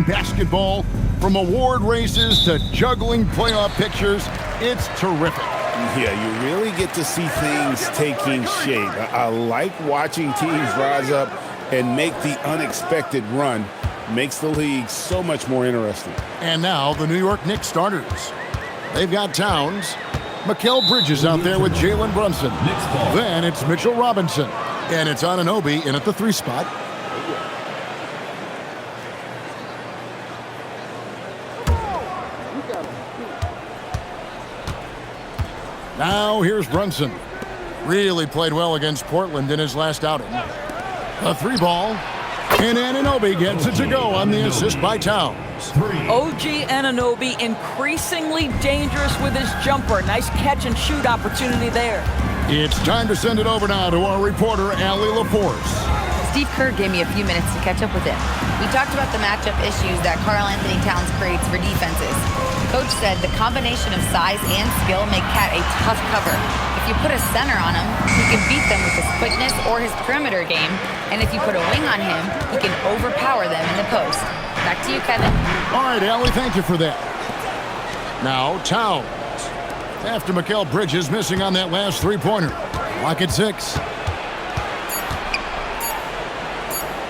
basketball, from award races to juggling playoff pictures. It's terrific. Yeah, you really get to see things taking shape. I like watching teams rise up and make the unexpected run. Makes the league so much more interesting. And now the New York Knicks starters. They've got Towns, Mikal Bridges out there with Jalen Brunson. Then it's Mitchell Robinson. And it's Anunoby in at the 3 spot. Now here's Brunson. Really played well against Portland in his last outing. A 3 ball. And Anunoby gets it to go on the assist by Towns. OG Anunoby increasingly dangerous with his jumper. Nice catch and shoot opportunity there. It's time to send it over now to our reporter, Allie LaForce. Steve Kerr gave me a few minutes to catch up with him. We talked about the matchup issues that Karl-Anthony Towns creates for defenses. Coach said the combination of size and skill make Cat a tough cover. If you put a center on him, he can beat them with his quickness or his perimeter game. And if you put a wing on him, he can overpower them in the post. Back to you, Kevin. All right, Allie, thank you for that. Now, Towns. After Mikal Bridges missing on that last 3-pointer. Lock at 6.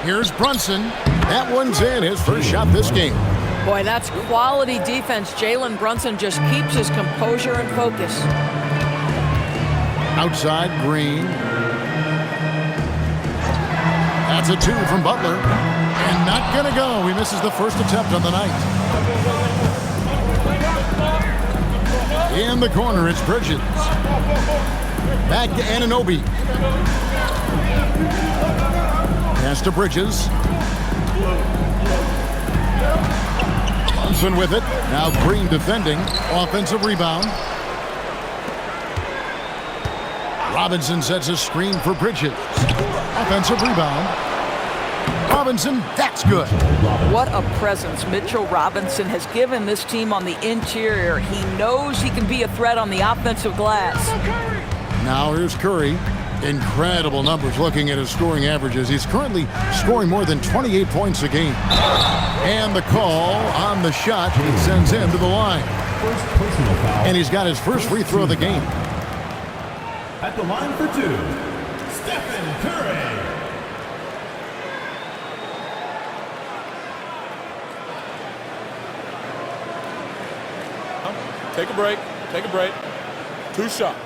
Here's Brunson. That one's in, his first shot this game. Boy, that's quality defense. Jalen Brunson just keeps his composure and focus. Outside, Green. That's a 2 from Butler. And not gonna go. He misses the first attempt on the night. In the corner, it's Bridges. Back to Anunoby. Pass to Bridges. Brunson with it. Now Green defending. Offensive rebound. Robinson sets a screen for Bridges. Offensive rebound. Robinson, that's good. What a presence Mitchell Robinson has given this team on the interior. He knows he can be a threat on the offensive glass. Now here's Curry. Incredible numbers looking at his scoring averages. He's currently scoring more than 28 points a game. And the call on the shot sends him to the line. And he's got his first free throw of the game. At the line for 2, Stephen Curry. Take a break. Take a break. 2 shots.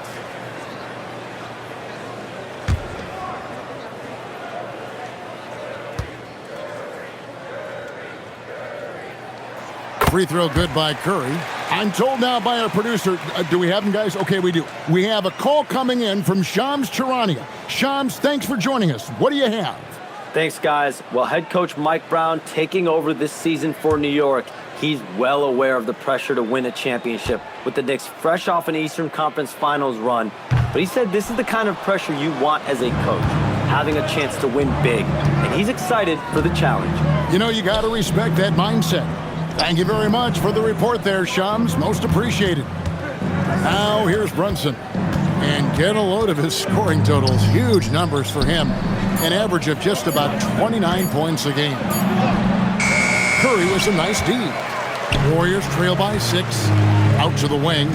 Free throw good by Curry. I'm told now by our producer, do we have him, guys? Okay, we do. We have a call coming in from Shams Charania. Shams, thanks for joining us. What do you have? Thanks, guys. Well, head coach Mike Brown taking over this season for New York. He's well aware of the pressure to win a championship with the Knicks fresh off an Eastern Conference Finals run. But he said this is the kind of pressure you want as a coach, having a chance to win big. And he's excited for the challenge. You know, you got to respect that mindset. Thank you very much for the report there, Shams. Most appreciated. Now here's Brunson. And get a load of his scoring totals. Huge numbers for him. An average of just about 29 points a game. Curry was a nice D. Warriors trail by 6. Out to the wing.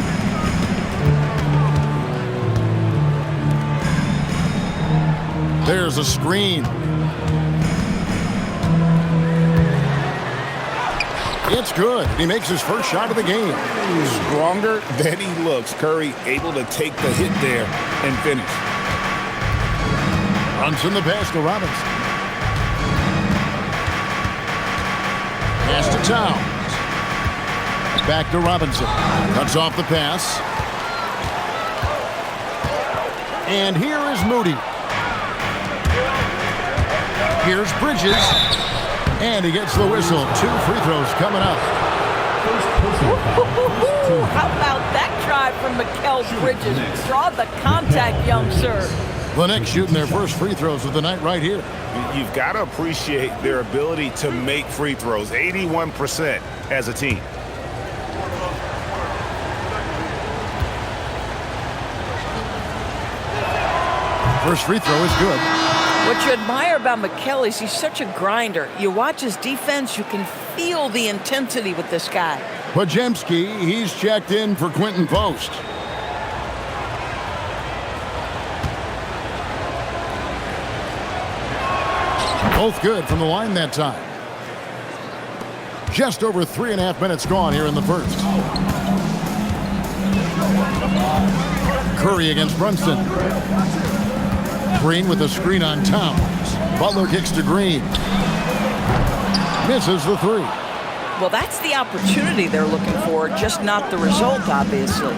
There's a screen. It's good. He makes his first shot of the game. Stronger than he looks. Curry able to take the hit there and finish. Brunson the pass to Robinson. Pass to Towns. Back to Robinson. Cuts off the pass. And here is Moody. Here's Bridges. And he gets the whistle. 2 free throws coming up. How about that drive from Mikal Bridges? Draw the contact, young sir. The Knicks shooting their first free throws of the night right here. You've got to appreciate their ability to make free throws. 81% as a team. First free throw is good. What you admire about McKelly is he's such a grinder. You watch his defense, you can feel the intensity with this guy. Podziemski, he's checked in for Quinton Post. Both good from the line that time. Just over 3.5 minutes gone here in the first. Curry against Brunson. Green with a screen on Towns. Butler kicks to Green. Misses the three. Well, that's the opportunity they're looking for, just not the result, obviously.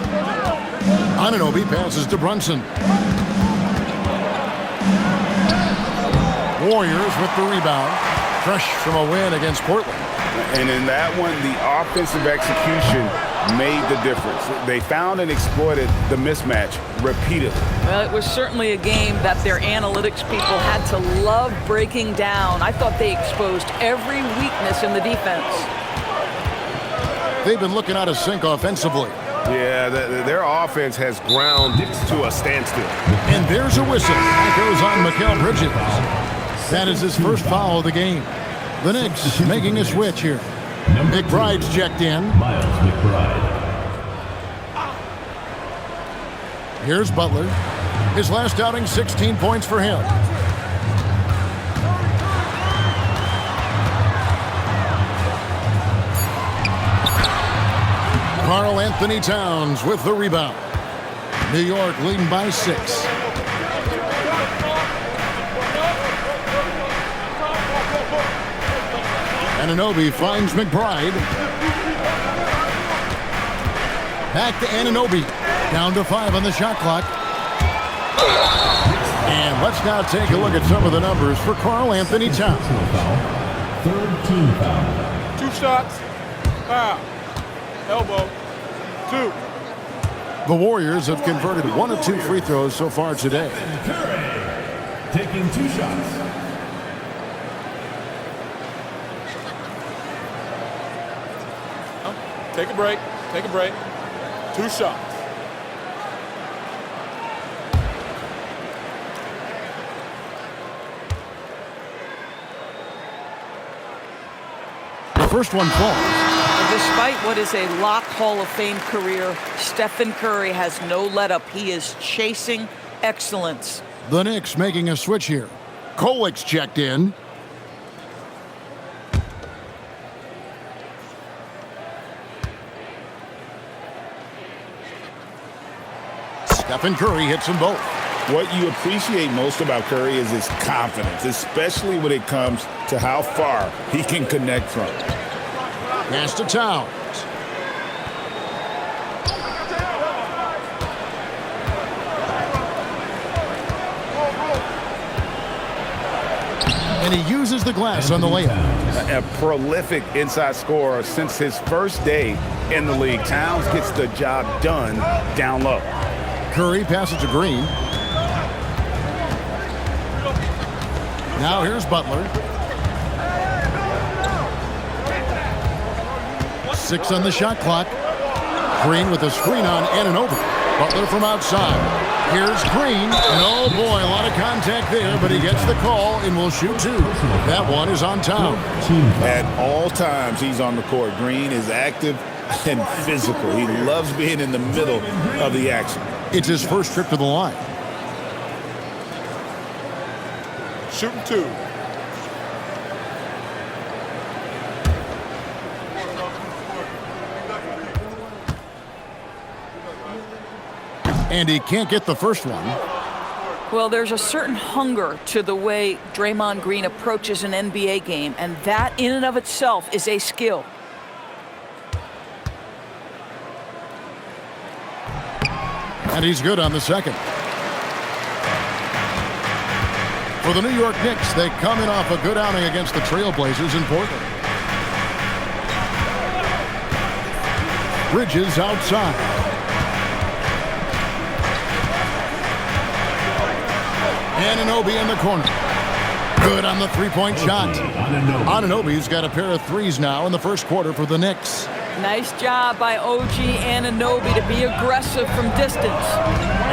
Anunoby passes to Brunson. Warriors with the rebound. Fresh from a win against Portland. And in that one, the offensive execution made the difference. They found and exploited the mismatch repeatedly. Well, it was certainly a game that their analytics people had to love breaking down. I thought they exposed every weakness in the defense. They've been looking out of sync offensively. Yeah, their offense has ground to a standstill. And there's a whistle. That goes on Mikal Bridges. That is his first foul of the game. The Knicks making a switch here. McBride's checked in. Miles McBride. Here's Butler. His last outing, 16 points for him. Karl Anthony Towns with the rebound. New York leading by 6. Anunoby finds McBride. Back to Anunoby. Down to 5 on the shot clock. And let's now take a look at some of the numbers for Karl Anthony Towns. Third team foul. 2 shots. Foul. Elbow. 2. The Warriors have converted 1 of 2 free throws so far today. Curry taking 2 shots. Take a break. Take a break. 2 shots. The first one falls. Despite what is a locked Hall of Fame career, Stephen Curry has no let-up. He is chasing excellence. The Knicks making a switch here. Kolik's checked in. Stephen Curry hits them both. What you appreciate most about Curry is his confidence, especially when it comes to how far he can connect from. Pass to Towns. And he uses the glass on the layup. A prolific inside scorer since his first day in the league. Towns gets the job done down low. Curry passes to Green. Now here's Butler. 6 on the shot clock. Green with a screen on Anunoby. Butler from outside. Here's Green. And oh boy, a lot of contact there, but he gets the call and will shoot 2. That one is on Towns. At all times he's on the court. Green is active and physical. He loves being in the middle of the action. It's his first trip to the line. Shooting 2. And he can't get the first one. Well, there's a certain hunger to the way Draymond Green approaches an NBA game, and that in and of itself is a skill. And he's good on the second. For the New York Knicks, they come in off a good outing against the Trailblazers in Portland. Bridges outside. Anunoby in the corner. Good on the three-point shot. Anunoby's got a pair of threes now in the first quarter for the Knicks. Nice job by OG Anunoby to be aggressive from distance.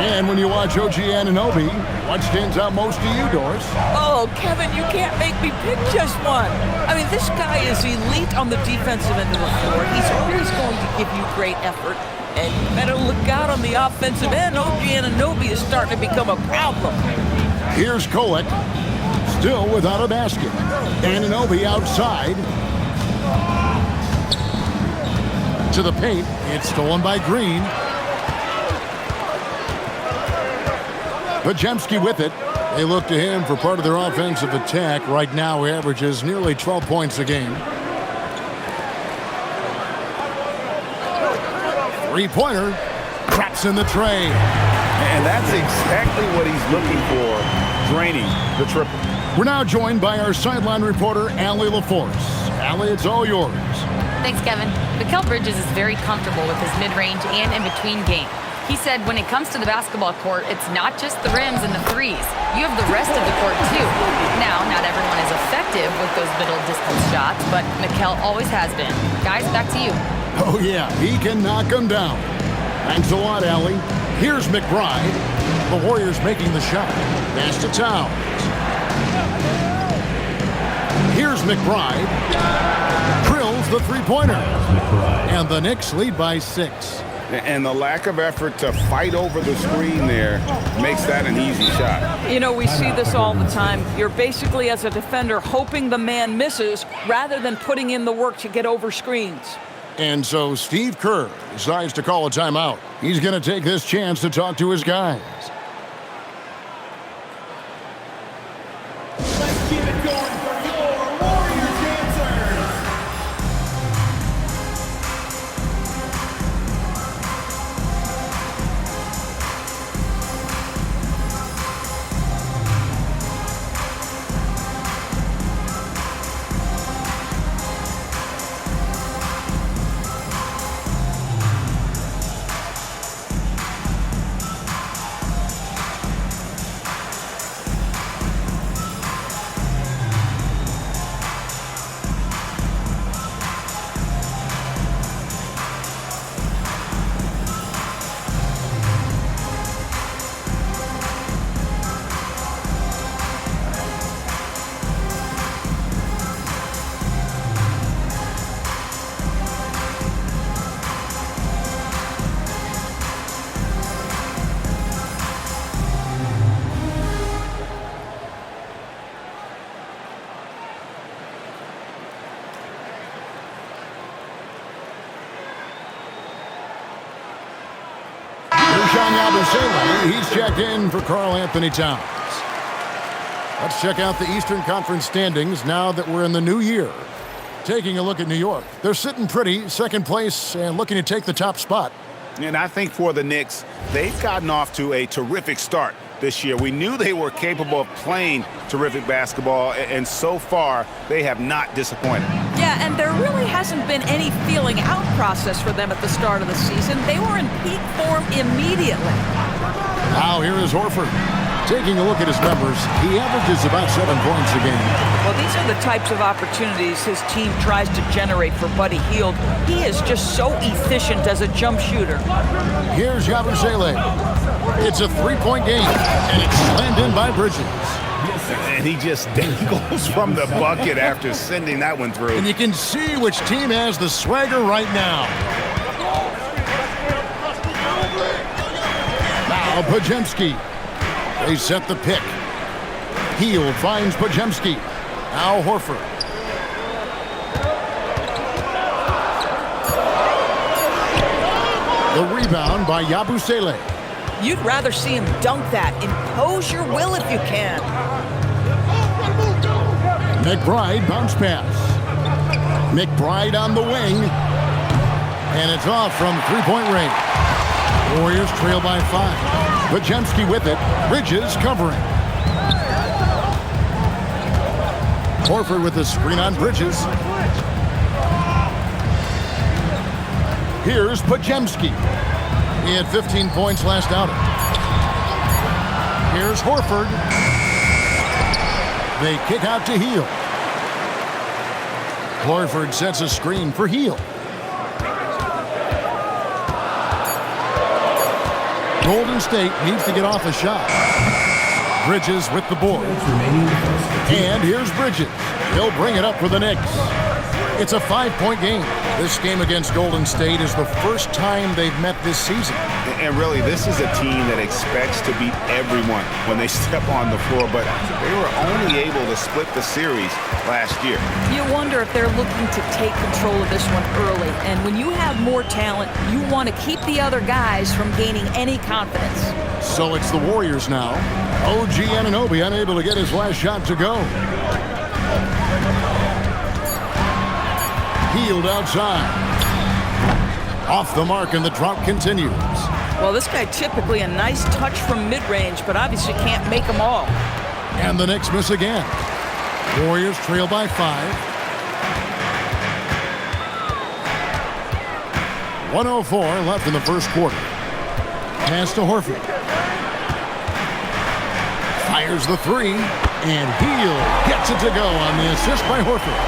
And when you watch OG Anunoby, what stands out most to you, Doris? Oh, Kevin, you can't make me pick just one. I mean, this guy is elite on the defensive end of the floor. He's always going to give you great effort. And you better look out on the offensive end. OG Anunoby is starting to become a problem. Here's Kolek, still without a basket. Anunoby outside. To the paint. It's stolen by Green. Podziemski with it. They look to him for part of their offensive attack. Right now, he averages nearly 12 points a game. Three-pointer. Traps in the tray. And that's exactly what he's looking for, draining the triple. We're now joined by our sideline reporter, Allie LaForce. Allie, it's all yours. Thanks, Kevin. Mikal Bridges is very comfortable with his mid-range and in-between game. He said when it comes to the basketball court, it's not just the rims and the threes. You have the rest of the court, too. Now, not everyone is effective with those middle-distance shots, but Mikal always has been. Guys, back to you. Oh, yeah, he can knock them down. Thanks a lot, Allie. Here's McBride. The Warriors making the shot. Pass to Towns. Here's McBride. Drills the three-pointer. And the Knicks lead by 6. And the lack of effort to fight over the screen there makes that an easy shot. You know, we see this all the time. You're basically, as a defender, hoping the man misses rather than putting in the work to get over screens. And so Steve Kerr decides to call a timeout. He's going to take this chance to talk to his guys. Let's keep it going for your Warriors dancers. He's checked in for Karl Anthony Towns. Let's check out the Eastern Conference standings now that we're in the new year. Taking a look at New York. They're sitting pretty, second place, and looking to take the top spot. And I think for the Knicks, they've gotten off to a terrific start this year. We knew they were capable of playing terrific basketball, and so far, they have not disappointed. Yeah, and there really hasn't been any feeling out process for them at the start of the season. They were in peak form immediately. Now here is Horford. Taking a look at his numbers, he averages about 7 points a game. Well, these are the types of opportunities his team tries to generate for Buddy Hield. He is just so efficient as a jump shooter. Here's Yabusele. It's a three-point game, and it's slammed in by Bridges. And he just dangles from the bucket after sending that one through. And you can see which team has the swagger right now. Now Podziemski. They set the pick. Hield finds Podziemski. Now Horford. The rebound by Yabusele. You'd rather see him dunk that. Impose your will if you can. McBride bounce pass. McBride on the wing. And it's off from three-point range. Warriors trail by 5. Podziemski with it. Bridges covering. Horford with the screen on Bridges. Here's Podziemski. He had 15 points last outing. Here's Horford. They kick out to Hield. Horford sets a screen for Hield. Golden State needs to get off a shot. Bridges with the board. And here's Bridges. He'll bring it up for the Knicks. It's a 5-point game. This game against Golden State is the first time they've met this season. And really, this is a team that expects to beat everyone when they step on the floor, but they were only able to split the series last year. You wonder if they're looking to take control of this one early. And when you have more talent, you want to keep the other guys from gaining any confidence. So it's the Warriors now. OG Anunoby unable to get his last shot to go. Healed outside. Off the mark, and the drought continues. Well, this guy typically a nice touch from mid-range, but obviously can't make them all. And the Knicks miss again. Warriors trail by 5. 1:04 left in the first quarter. Pass to Horford. Fires the 3, and Hield gets it to go on the assist by Horford.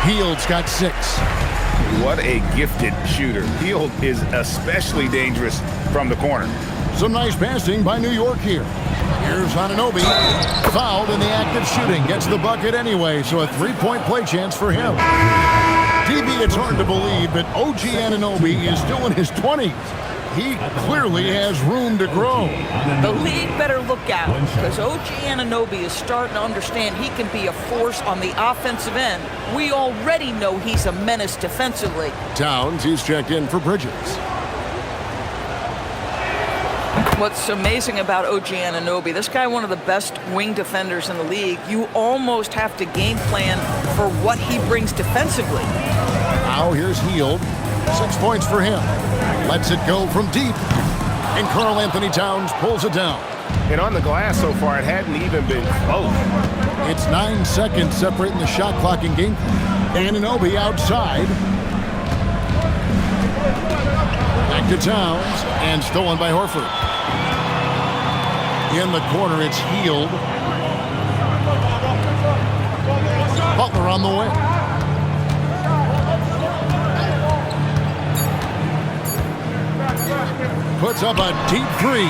Hield's got 6. What a gifted shooter. Hield is especially dangerous from the corner. Some nice passing by New York here. Here's Anunoby. Fouled in the act of shooting. Gets the bucket anyway, so a 3-point play chance for him. DB, it's hard to believe, but OG Anunoby is still in his 20s. He clearly has room to grow. The league better look out, because OG Anunoby is starting to understand he can be a force on the offensive end. We already know he's a menace defensively. Towns, he's checked in for Bridges. What's amazing about OG Anunoby, this guy one of the best wing defenders in the league. You almost have to game plan for what he brings defensively. Now here's Hield. 6 points for him. Lets it go from deep. And Karl Anthony Towns pulls it down. And on the glass so far, it hadn't even been close. It's 9 seconds separating the shot clock and game. Anunoby outside. Back to Towns. And stolen by Horford. In the corner, it's Hield. Butler on the way. Puts up a deep 3,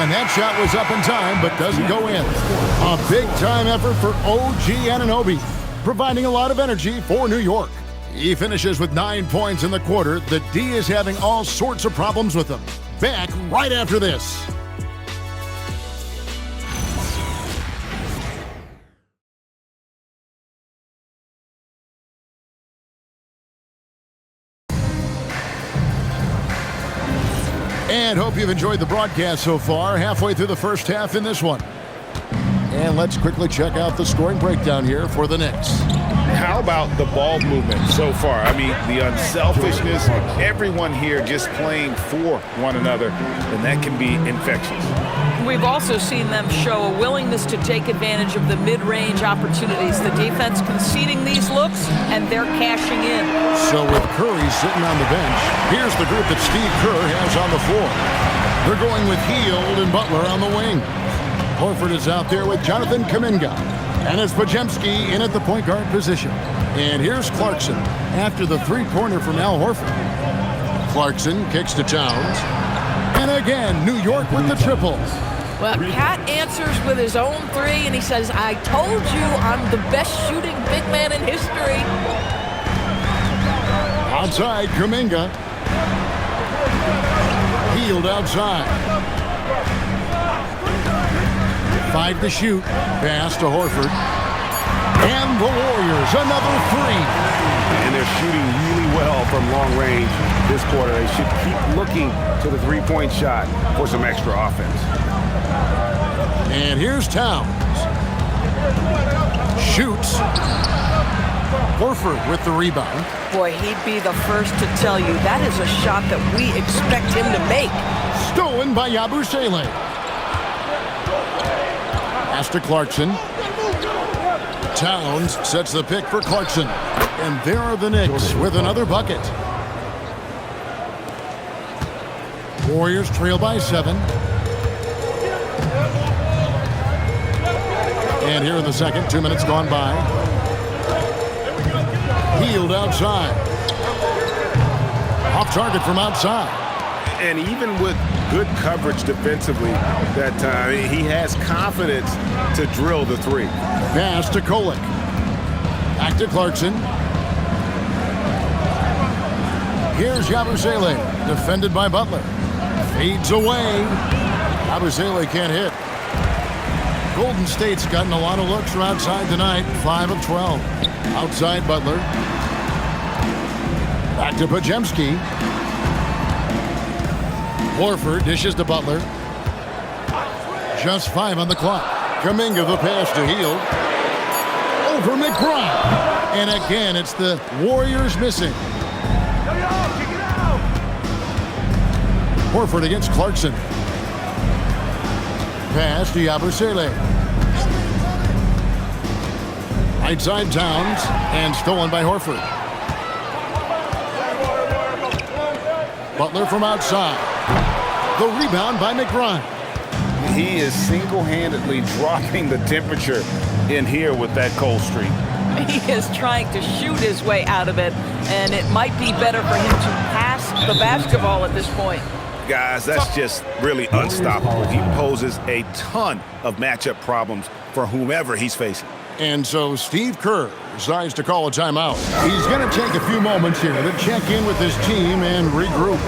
and that shot was up in time, but doesn't go in. A big-time effort for OG Anunoby, providing a lot of energy for New York. He finishes with 9 points in the quarter. The D is having all sorts of problems with him. Back right after this. And hope you've enjoyed the broadcast so far. Halfway through the first half in this one. And let's quickly check out the scoring breakdown here for the Knicks. How about the ball movement so far? I mean, the unselfishness, everyone here just playing for one another, and that can be infectious. We've also seen them show a willingness to take advantage of the mid-range opportunities. The defense conceding these looks, and they're cashing in. So with Curry sitting on the bench, here's the group that Steve Kerr has on the floor. They're going with Hield and Butler on the wing. Horford is out there with Jonathan Kuminga. And it's Podziemski in at the point guard position. And here's Clarkson after the three-pointer from Al Horford. Clarkson kicks to Towns. And again, New York with the triple. Well, Cat answers with his own 3, and he says, I told you I'm the best shooting big man in history. Outside, Kuminga. Hield outside. 5 to shoot. Pass to Horford. And the Warriors, another 3. And they're shooting really well from long range this quarter. They should keep looking to the three-point shot for some extra offense. And here's Towns. Shoots. Horford with the rebound. Boy, he'd be the first to tell you that is a shot that we expect him to make. Stolen by Yabusele. Pass to Clarkson. Towns sets the pick for Clarkson. And there are the Knicks with another bucket. Warriors trail by 7. And here in the second, 2 minutes gone by. Hield outside. Off target from outside. And even with Good coverage defensively that time. He has confidence to drill the three. Pass to Kolek. Back to Clarkson. Here's Yabusele, defended by Butler. Fades away. Yabusele can't hit. Golden State's gotten a lot of looks from outside tonight. 5 of 12. Outside Butler. Back to Podziemski. Horford dishes to Butler. Just 5 on the clock. Kuminga the pass to Hield. Over McBride. And again, it's the Warriors missing. Horford against Clarkson. Pass to Yabusele. Right side Towns, and stolen by Horford. Butler from outside. The rebound by McBride. He is single-handedly dropping the temperature in here with that cold streak. He is trying to shoot his way out of it, and it might be better for him to pass the basketball at this point. Guys, that's just really unstoppable. He poses a ton of matchup problems for whomever he's facing. And so Steve Kerr decides to call a timeout. He's going to take a few moments here to check in with his team and regroup.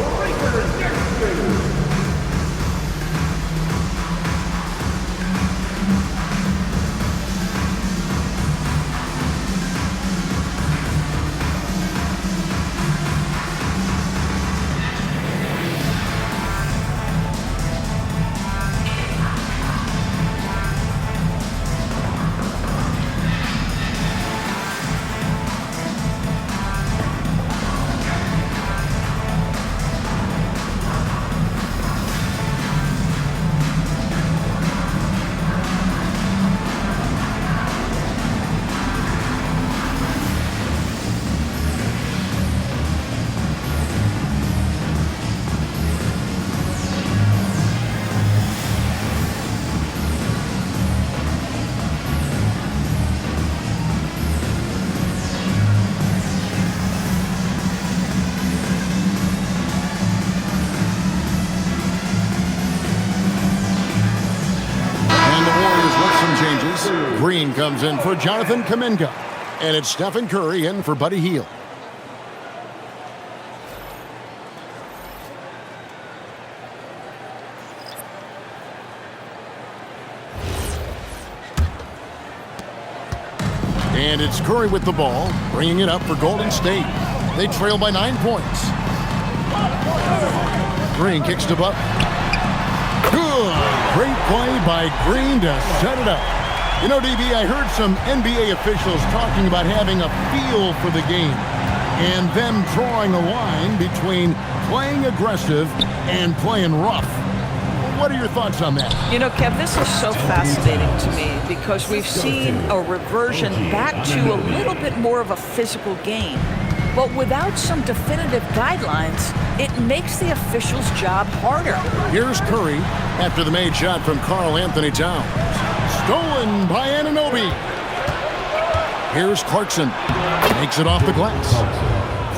Green comes in for Jonathan Kuminga. And it's Stephen Curry in for Buddy Hield. And it's Curry with the ball, bringing it up for Golden State. They trail by 9 points. Green kicks to Butler. Good. Great play by Green to set it up. You know, DB, I heard some NBA officials talking about having a feel for the game and them drawing a line between playing aggressive and playing rough. What are your thoughts on that? You know, Kev, this is so fascinating to me because we've seen a reversion back to a little bit more of a physical game. But without some definitive guidelines, it makes the officials' job harder. Here's Curry after the made shot from Karl Anthony Towns. Stolen by Anunoby. Here's Clarkson. Makes it off the glass.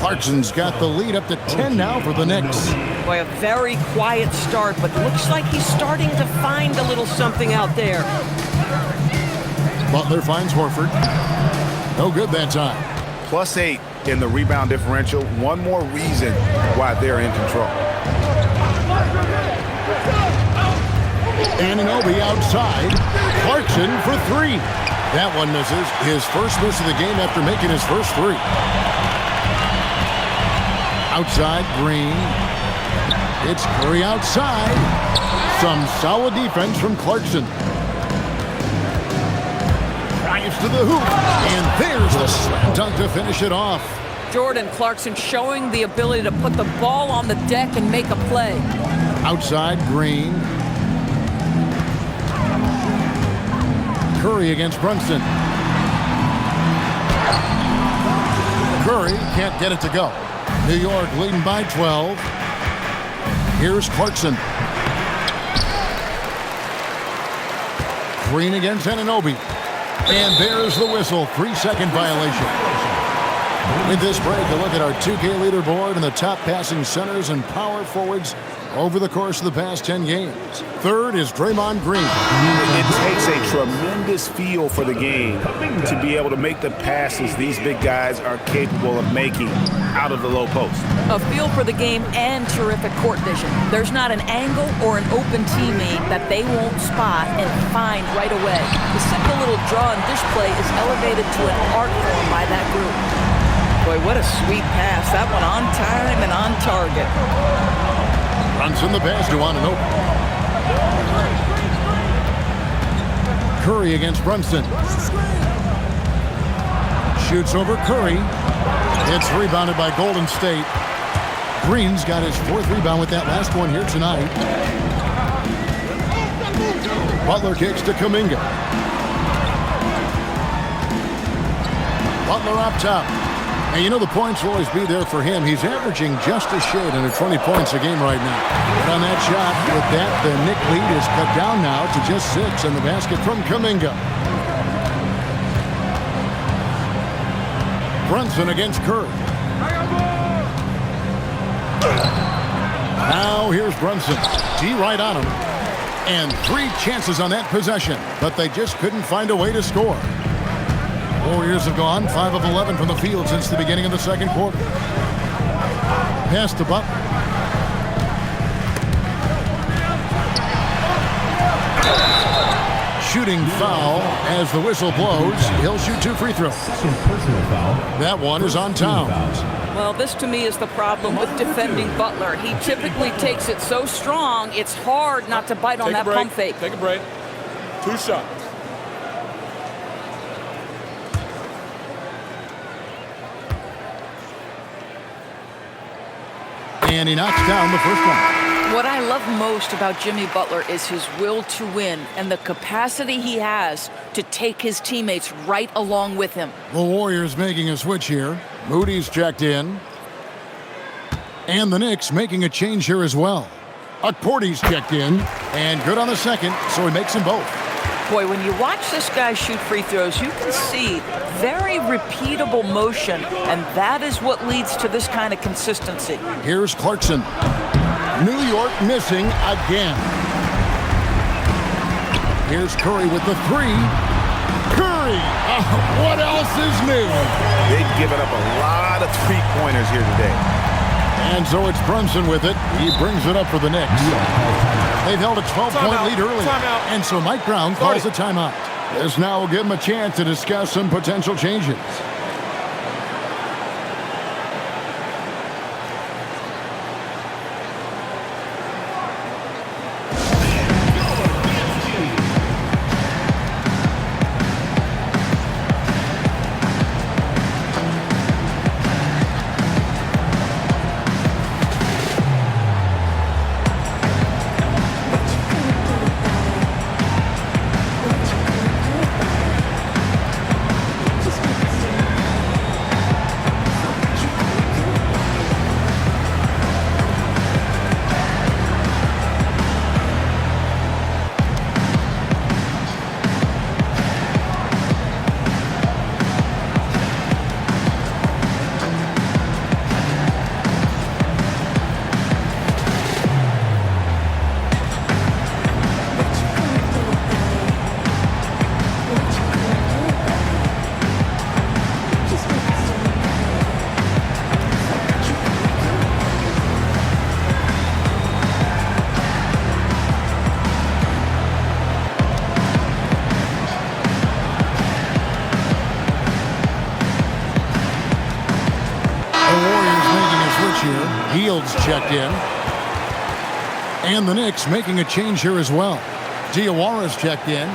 Clarkson's got the lead up to 10 now for the Knicks. Boy, a very quiet start, but looks like he's starting to find a little something out there. Butler finds Horford. No good that time. +8 in the rebound differential. One more reason why they're in control. Anunoby outside. Clarkson for 3. That one misses. His first miss of the game after making his first 3. Outside, Green. It's Curry outside. Some solid defense from Clarkson. Drives to the hoop. And there's the slam dunk to finish it off. Jordan Clarkson showing the ability to put the ball on the deck and make a play. Outside, Green. Curry against Brunson. Curry can't get it to go. New York leading by 12. Here's Clarkson. Green against Anunoby. And there's the whistle. 3-second violation. With this break, a look at our 2K leaderboard and the top passing centers and power forwards over the course of the past 10 games. Third is Draymond Green. It takes a tremendous feel for the game to be able to make the passes these big guys are capable of making out of the low post. A feel for the game and terrific court vision. There's not an angle or an open teammate that they won't spot and find right away. The simple little draw and dish play is elevated to an art form by that group. Boy, what a sweet pass. That one on time and on target. Brunson the pass to Anunoby. Curry against Brunson. Shoots over Curry. It's rebounded by Golden State. Green's got his 4th rebound with that last one here tonight. Butler kicks to Kuminga. Butler up top. And you know the points will always be there for him. He's averaging just a shade under 20 points a game right now. But on that shot, with that, the Knick lead is cut down now to just 6, and the basket from Kuminga. Brunson against Curry. Now here's Brunson. D right on him. And 3 chances on that possession, but they just couldn't find a way to score. Warriors have gone 5 of 11 from the field since the beginning of the second quarter. Pass to Butler. Shooting foul as the whistle blows. He'll shoot 2 free throws. That one is on Towns. Well, this to me is the problem with defending Butler. He typically takes it so strong, it's hard not to bite on that pump fake. Take a break. 2 shots. And he knocks down the first one. What I love most about Jimmy Butler is his will to win and the capacity he has to take his teammates right along with him. The Warriors making a switch here. Moody's checked in. And the Knicks making a change here as well. Okporty's checked in. And good on the second, so he makes them both. Boy, when you watch this guy shoot free throws, you can see very repeatable motion, and that is what leads to this kind of consistency. Here's Clarkson. New York missing again. Here's Curry with the 3. Curry! What else is new? They've given up a lot of 3-pointers here today. And so it's Brunson with it. He brings it up for the Knicks. They've held a 12-point lead early. And so Mike Brown calls a timeout. This now will give him a chance to discuss some potential changes. Checked in. And the Knicks making a change here as well. Diawara's checked in.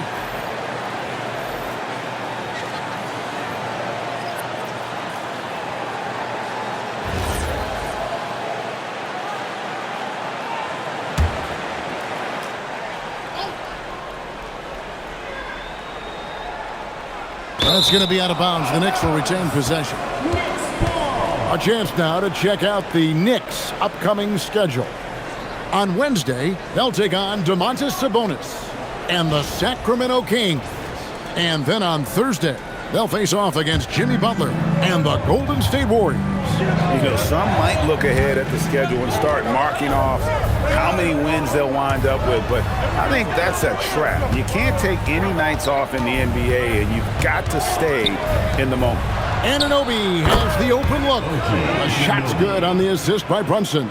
That's going to be out of bounds. The Knicks will retain possession. A chance now to check out the Knicks' upcoming schedule. On Wednesday, they'll take on Domantas Sabonis and the Sacramento Kings. And then on Thursday, they'll face off against Jimmy Butler and the Golden State Warriors. You know, some might look ahead at the schedule and start marking off how many wins they'll wind up with, but I think that's a trap. You can't take any nights off in the NBA, and you've got to stay in the moment. Anunoby has the open look. A shot's good on the assist by Brunson.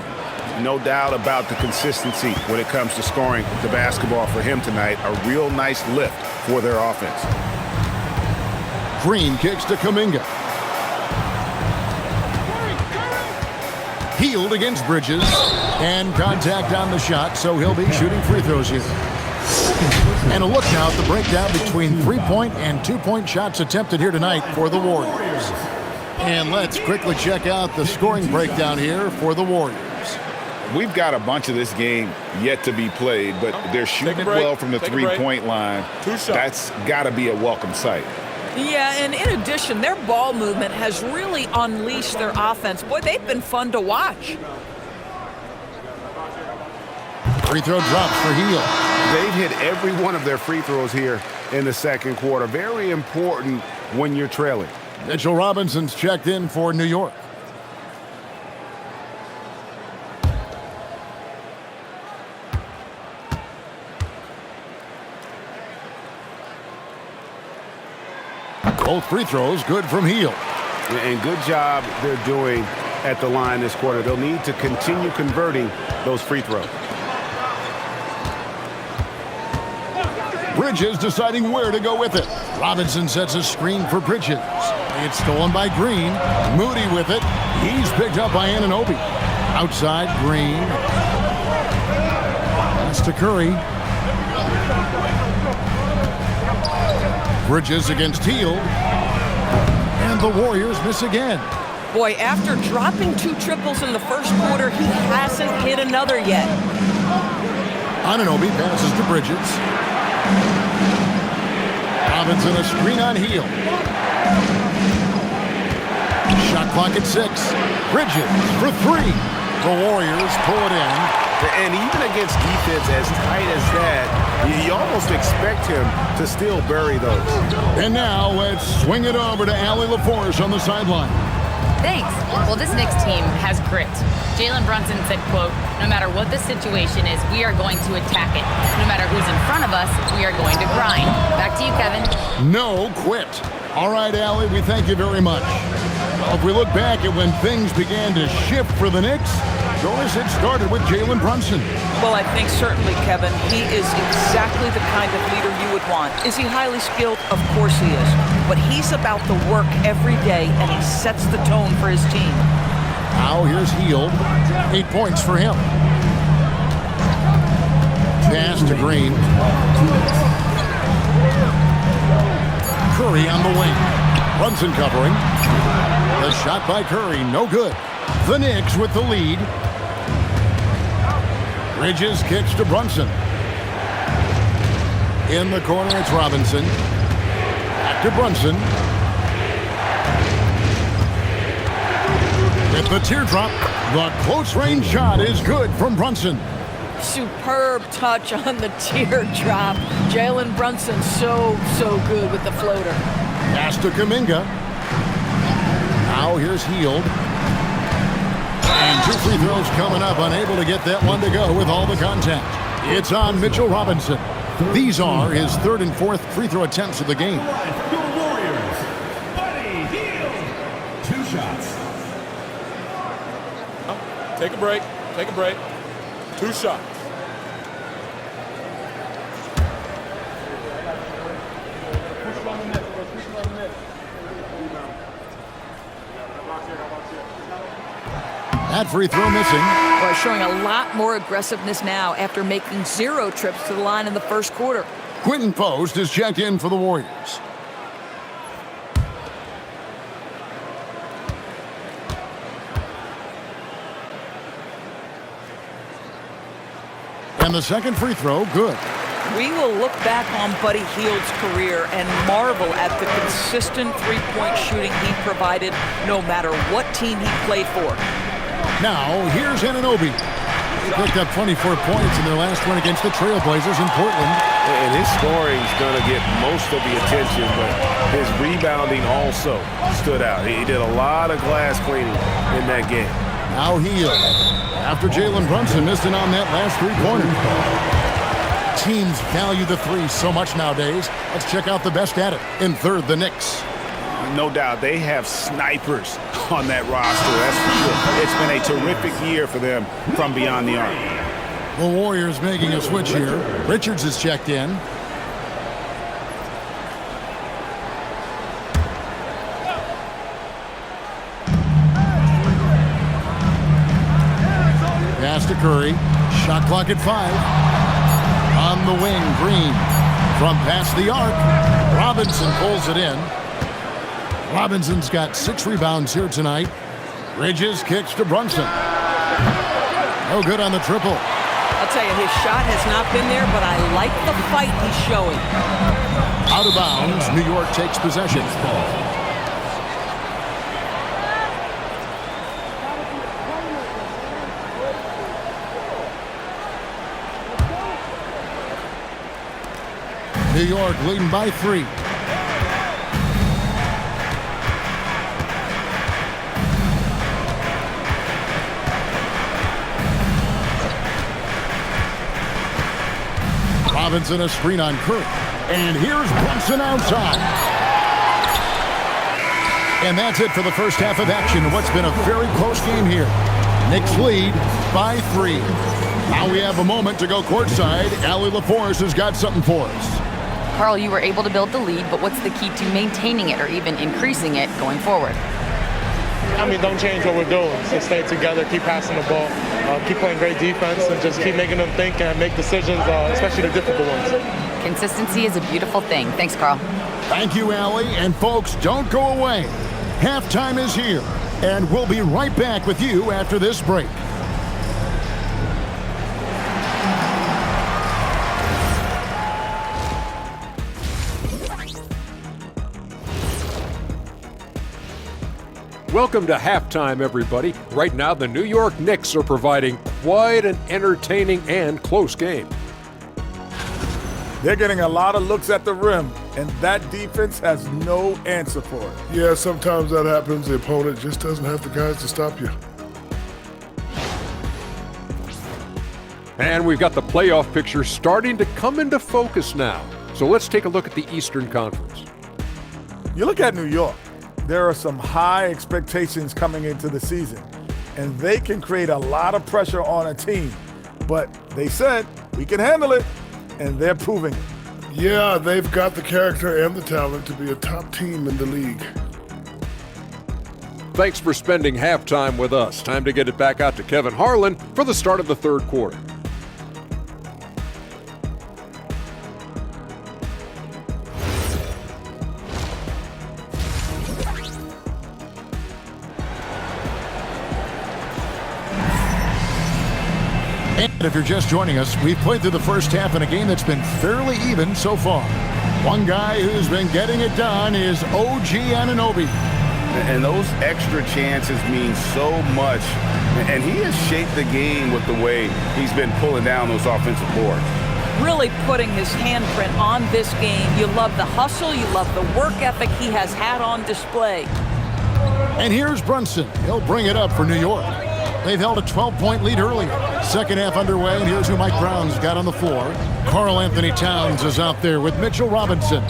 No doubt about the consistency when it comes to scoring the basketball for him tonight. A real nice lift for their offense. Green kicks to Kuminga. Healed against Bridges. And contact on the shot, so he'll be shooting free throws here. And a look now at the breakdown between three-point and two-point shots attempted here tonight for the Warriors. And let's quickly check out the scoring breakdown here for the Warriors. We've got a bunch of this game yet to be played, but they're shooting it well from the three-point line. That's got to be a welcome sight. Yeah, and in addition, their ball movement has really unleashed their offense. Boy, they've been fun to watch. Free throw drops for Hield. They've hit every one of their free throws here in the second quarter. Very important when you're trailing. Mitchell Robinson's checked in for New York. Both free throws good from Hield. And good job they're doing at the line this quarter. They'll need to continue converting those free throws. Bridges deciding where to go with it. Robinson sets a screen for Bridges. It's stolen by Green. Moody with it. He's picked up by Anunoby. Outside, Green. Pass to Curry. Bridges against Hield. And the Warriors miss again. Boy, after dropping 2 triples in the first quarter, he hasn't hit another yet. Anunoby passes to Bridges. Robinson a screen on Hield. Shot clock at 6. Bridges for 3. The Warriors pull it in. And even against defense as tight as that, you almost expect him to still bury those. And now let's swing it over to Allie LaForce on the sideline. Thanks. Well, this Knicks team has grit. Jalen Brunson said, quote, "No matter what the situation is, we are going to attack it. No matter who's in front of us, we are going to grind." Back to you, Kevin. No quit. All right, Allie, we thank you very much. Well, if we look back at when things began to shift for the Knicks, notice it started with Jalen Brunson. Well, I think certainly, Kevin, he is exactly the kind of leader you would want. Is he highly skilled? Of course he is. But he's about the work every day, and he sets the tone for his team. Now here's Hield. 8 points for him. Pass to Green. Curry on the wing. Brunson covering. The shot by Curry, no good. The Knicks with the lead. Bridges kicks to Brunson. In the corner, it's Robinson. Back to Brunson. With the teardrop, the close-range shot is good from Brunson. Superb touch on the teardrop. Jalen Brunson so good with the floater. Pass to Kuminga. Now here's Hield. And 2 free throws coming up, unable to get that one to go with all the contact. It's on Mitchell Robinson. These are his 3rd and 4th free throw attempts of the game. Your Warriors, Buddy Hield. 2 shots. Take a break. Take a break. 2 shots. That free throw missing. Well, showing a lot more aggressiveness now after making 0 trips to the line in the first quarter. Quinton Post is checked in for the Warriors. And the second free throw, good. We will look back on Buddy Hield's career and marvel at the consistent three-point shooting he provided no matter what team he played for. Now, here's Anunoby. He picked up 24 points in their last win against the Trailblazers in Portland. And his scoring's going to get most of the attention, but his rebounding also stood out. He did a lot of glass cleaning in that game. Now Hield, after Jalen Brunson missed it on that last three-pointer. Teams value the three so much nowadays. Let's check out the best at it. In third, the Knicks. No doubt, they have snipers on that roster. That's for sure. It's been a terrific year for them from beyond the arc. The Warriors making a switch here. Richards is checked in. Pass to Curry. Shot clock at 5. On the wing, Green. From past the arc, Robinson pulls it in. Robinson's got 6 rebounds here tonight. Bridges kicks to Brunson. No good on the triple. I'll tell you, his shot has not been there, but I like the fight he's showing. Out of bounds, New York takes possession. New York leading by 3. Robinson a screen on Kirk. And here's Brunson outside. And that's it for the first half of action. What's been a very close game here. Knicks lead by 3. Now we have a moment to go courtside. Allie LaForce has got something for us. Carl, you were able to build the lead, but what's the key to maintaining it or even increasing it going forward? I mean, don't change what we're doing. So stay together, keep passing the ball, keep playing great defense, and just keep making them think and make decisions, especially the difficult ones. Consistency is a beautiful thing. Thanks, Carl. Thank you, Allie. And folks, don't go away. Halftime is here, and we'll be right back with you after this break. Welcome to halftime, everybody. Right now, the New York Knicks are providing quite an entertaining and close game. They're getting a lot of looks at the rim, and that defense has no answer for it. Yeah, sometimes that happens. The opponent just doesn't have the guys to stop you. And we've got the playoff picture starting to come into focus now. So let's take a look at the Eastern Conference. You look at New York. There are some high expectations coming into the season, and they can create a lot of pressure on a team. But they said, we can handle it, and they're proving it. Yeah, they've got the character and the talent to be a top team in the league. Thanks for spending halftime with us. Time to get it back out to Kevin Harlan for the start of the third quarter. And if you're just joining us, we've played through the first half in a game that's been fairly even so far. One guy who's been getting it done is OG Anunoby. And those extra chances mean so much. And he has shaped the game with the way he's been pulling down those offensive boards. Really putting his handprint on this game. You love the hustle. You love the work ethic he has had on display. And here's Brunson. He'll bring it up for New York. They've held a 12-point lead earlier. Second half underway, and here's who Mike Brown's got on the floor. Karl Anthony Towns is out there with Mitchell Robinson.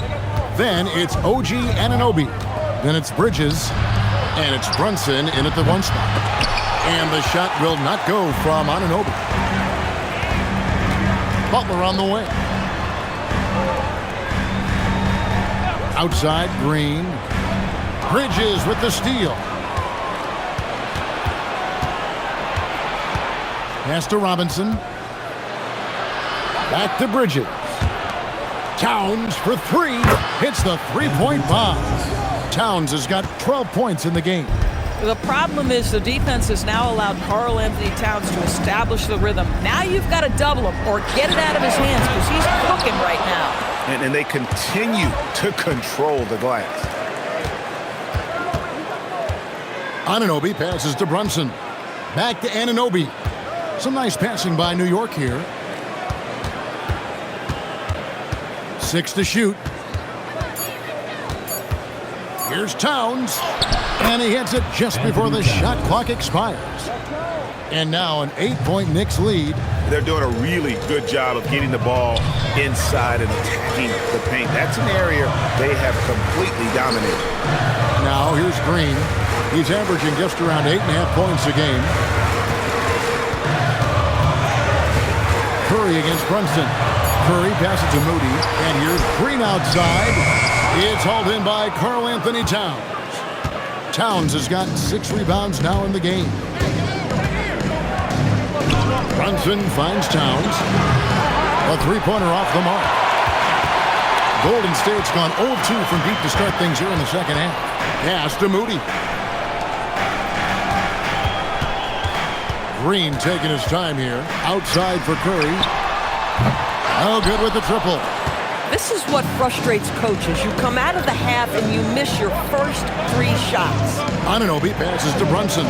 Then it's OG Anunoby. Then it's Bridges, and it's Brunson in at the 1 spot. And the shot will not go from Anunoby. Butler on the way. Outside, Green. Bridges with the steal. Pass to Robinson. Back to Bridges. Towns for 3. Hits the three-point bomb. Towns has got 12 points in the game. The problem is the defense has now allowed Karl Anthony Towns to establish the rhythm. Now you've got to double him or get it out of his hands because he's cooking right now. And they continue to control the glass. Anunoby passes to Brunson. Back to Anunoby. Some nice passing by New York here. 6 to shoot. Here's Towns, and he hits it just before the shot clock expires. And now an 8-point Knicks lead. They're doing a really good job of getting the ball inside and attacking the paint. That's an area they have completely dominated. Now here's Green. He's averaging just around 8.5 points a game. Curry against Brunson. Curry passes to Moody, and here's Green outside. It's hauled in by Karl Anthony Towns. Towns has got 6 rebounds now in the game. Brunson finds Towns. A three-pointer off the mark. Golden State's gone 0-2 from deep to start things here in the second half. Pass to Moody. Green taking his time here. Outside for Curry. Oh, good with the triple. This is what frustrates coaches. You come out of the half and you miss your first 3 shots. Anunoby passes to Brunson.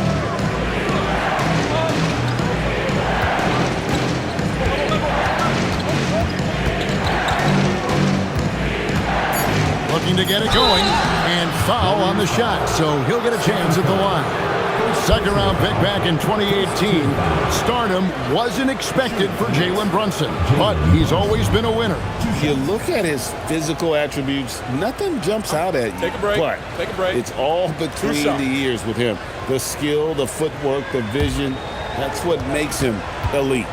Looking to get it going, and foul on the shot, so he'll get a chance at the line. Second-round pick back in 2018. Stardom wasn't expected for Jalen Brunson, but he's always been a winner. You look at his physical attributes, nothing jumps out at you. Take a break. But Take a break. it's all between the ears with him. The skill, the footwork, the vision, that's what makes him elite.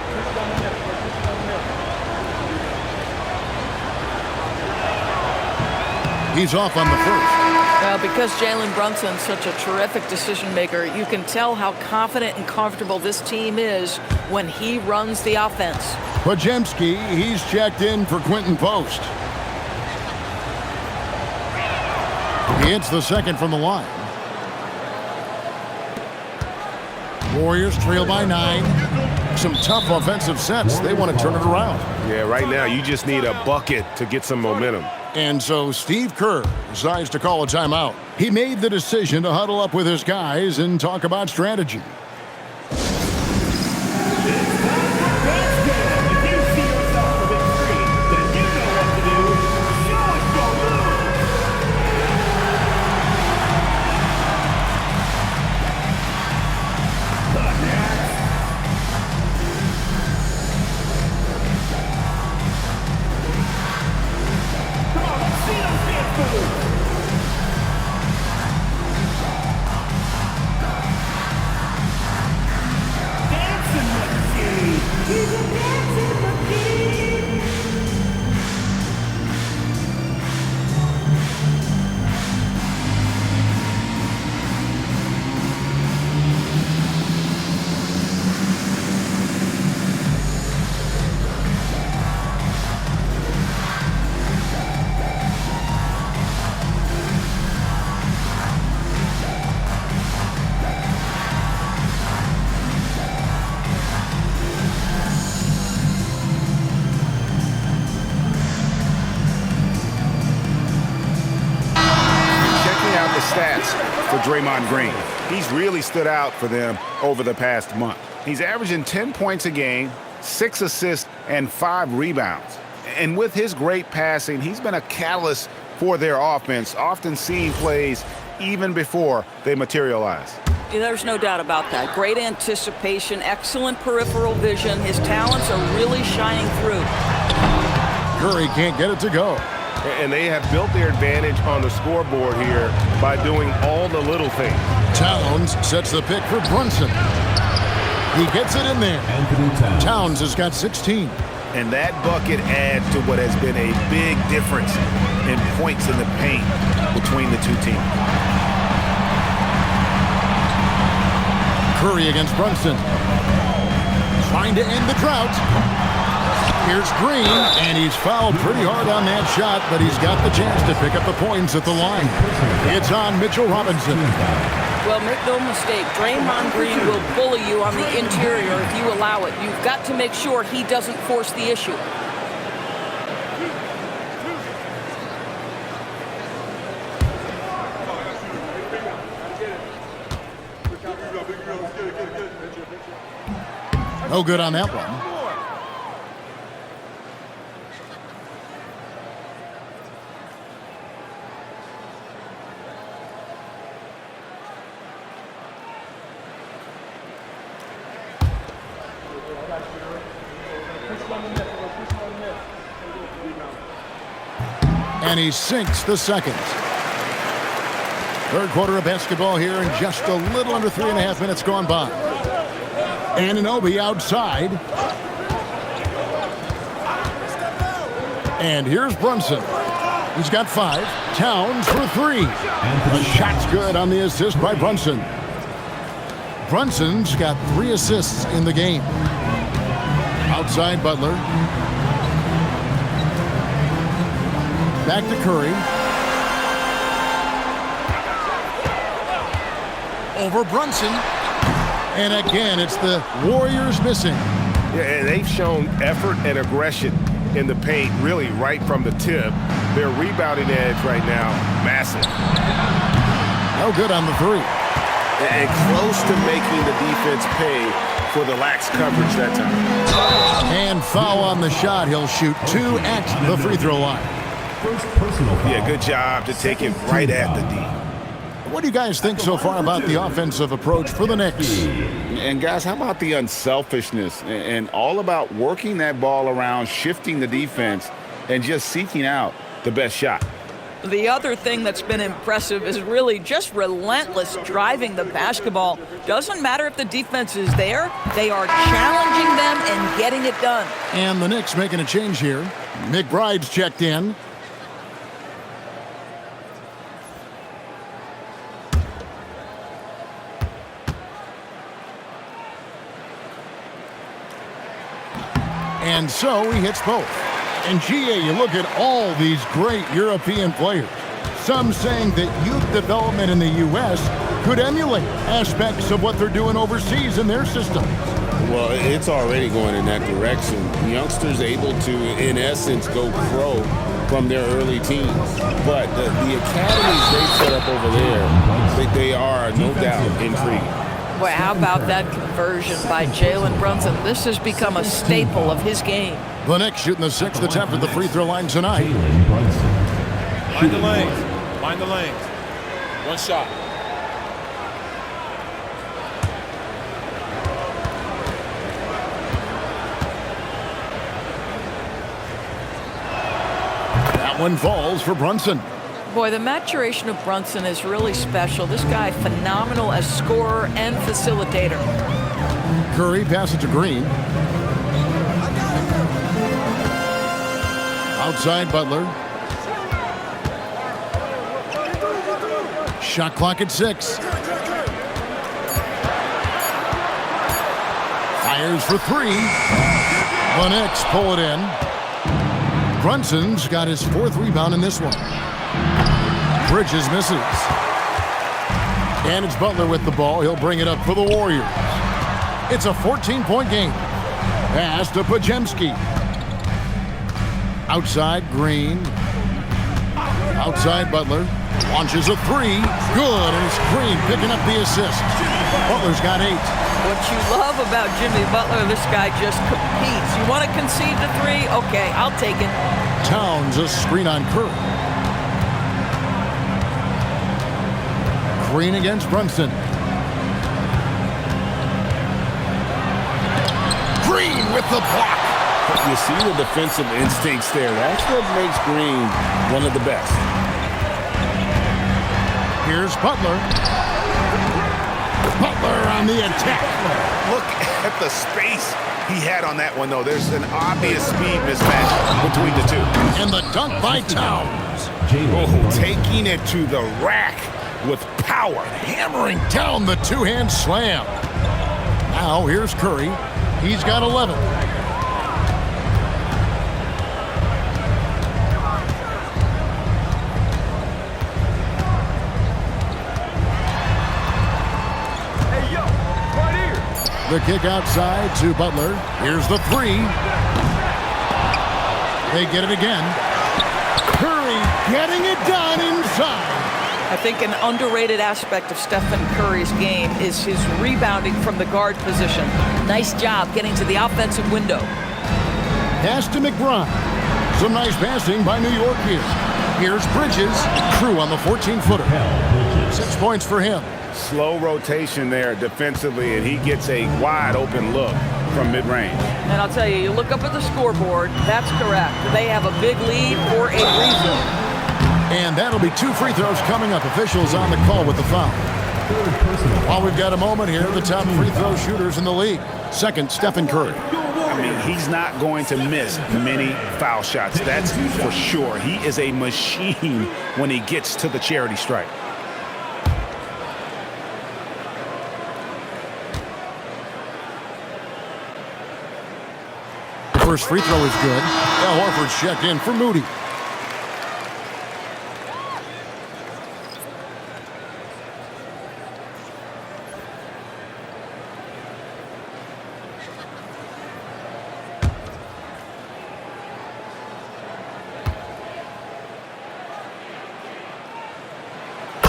He's off on the first. Well, because Jalen Brunson's such a terrific decision maker, you can tell how confident and comfortable this team is when he runs the offense. Podziemski, he's checked in for Quentin Post. He hits the second from the line. Warriors trail by 9. Some tough offensive sets. They want to turn it around. Yeah, right now you just need a bucket to get some momentum. And so Steve Kerr decides to call a timeout. He made the decision to huddle up with his guys and talk about strategy. Stats for Draymond Green. He's really stood out for them over the past month. He's averaging 10 points a game, 6 assists, and 5 rebounds. And with his great passing, he's been a catalyst for their offense, often seeing plays even before they materialize. Yeah, there's no doubt about that. Great anticipation, excellent peripheral vision. His talents are really shining through. Curry can't get it to go. And they have built their advantage on the scoreboard here by doing all the little things. Towns sets the pick for Brunson. He gets it in there. Towns has got 16. And that bucket adds to what has been a big difference in points in the paint between the two teams. Curry against Brunson. Trying to end the drought. Here's Green, and he's fouled pretty hard on that shot, but he's got the chance to pick up the points at the line. It's on Mitchell Robinson. Well, make no mistake, Draymond Green will bully you on the interior if you allow it. You've got to make sure he doesn't force the issue. No good on that one. And he sinks the second. Third quarter of basketball here, and just a little under 3.5 minutes gone by. Anunoby outside. And here's Brunson. He's got 5. Towns for 3. The shot's good on the assist by Brunson. Brunson's got 3 assists in the game. Outside Butler. Back to Curry. Over Brunson. And again, it's the Warriors missing. Yeah, and they've shown effort and aggression in the paint, really right from the tip. Their rebounding edge right now, massive. No good on the 3. And close to making the defense pay for the lax coverage that time. And foul on the shot. He'll shoot 2 at the free throw line. First personal foul. Yeah, good job to take it right at the D. What do you guys think so far about the offensive approach for the Knicks? And guys, how about the unselfishness and all about working that ball around, shifting the defense, and just seeking out the best shot? The other thing that's been impressive is really just relentless driving the basketball. Doesn't matter if the defense is there, they are challenging them and getting it done. And the Knicks making a change here. McBride's checked in. And so he hits both. And GA, you look at all these great European players. Some saying that youth development in the U.S. could emulate aspects of what they're doing overseas in their system. Well, it's already going in that direction. Youngsters able to, in essence, go pro from their early teens. But the academies they set up over there, they are, no doubt, intriguing. Boy, how about that conversion by Jalen Brunson? This has become a staple of his game. The Knicks shooting the 6th attempt at the free throw line tonight. Mind the lanes. Mind the lanes. One shot. That one falls for Brunson. Boy, the maturation of Brunson is really special. This guy, phenomenal as scorer and facilitator. Curry passes to Green. Outside Butler. Shot clock at 6. Fires for 3. The Knicks pull it in. Brunson's got his 4th rebound in this one. Bridges misses. And it's Butler with the ball. He'll bring it up for the Warriors. It's a 14-point game. Pass to Podziemski. Outside Green. Outside Butler. Launches a 3. Good. And it's Green picking up the assist. Butler's got 8. What you love about Jimmy Butler, this guy just competes. You want to concede the 3? Okay, I'll take it. Towns a screen on Curry. Green against Brunson. Green with the block. You see the defensive instincts there. That's what makes Green one of the best. Here's Butler. Butler on the attack. Look at the space he had on that one, though. There's an obvious speed mismatch between the two. And the dunk by Towns. Oh, taking it to the rack with power. Hammering down the two-hand slam. Now here's Curry. He's got 11. The kick outside to Butler. Here's the 3. They get it again. Curry getting it done inside. I think an underrated aspect of Stephen Curry's game is his rebounding from the guard position. Nice job getting to the offensive window. Pass to McBride. Some nice passing by New York here. Here's Bridges. True on the 14-footer. 6 points for him. Slow rotation there defensively, and he gets a wide open look from mid-range. And I'll tell you, you look up at the scoreboard, that's correct. They have a big lead for a reason. And that'll be 2 free throws coming up. Officials on the call with the foul. While we've got a moment here, the top free throw shooters in the league. Second, Stephen Curry. I mean, he's not going to miss many foul shots. That's for sure. He is a machine when he gets to the charity stripe. First free throw is good. Al Horford's checked in for Moody.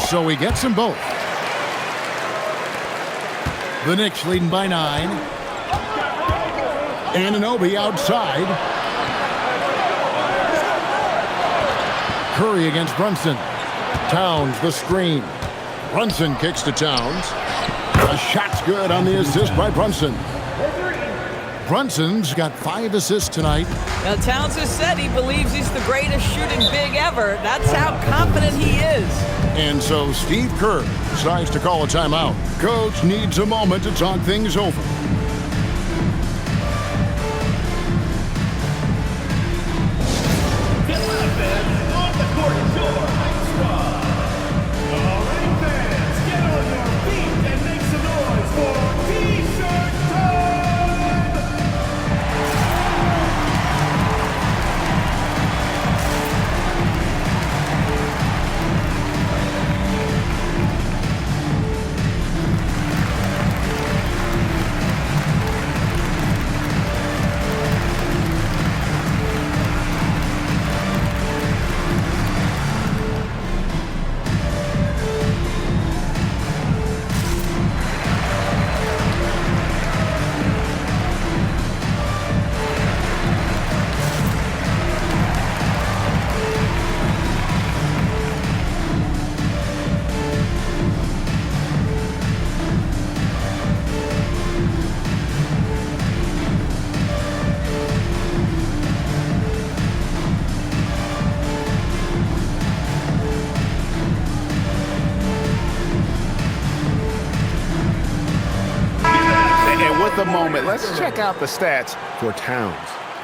So he gets them both. The Knicks leading by 9. Anunoby outside. Curry against Brunson. Towns the screen. Brunson kicks to Towns. A shot's good on the assist by Brunson. Brunson's got 5 assists tonight. Now, Towns has said he believes he's the greatest shooting big ever. That's how confident he is. And so Steve Kerr decides to call a timeout. Coach needs a moment to talk things over. The moment. Let's check out the stats for Towns.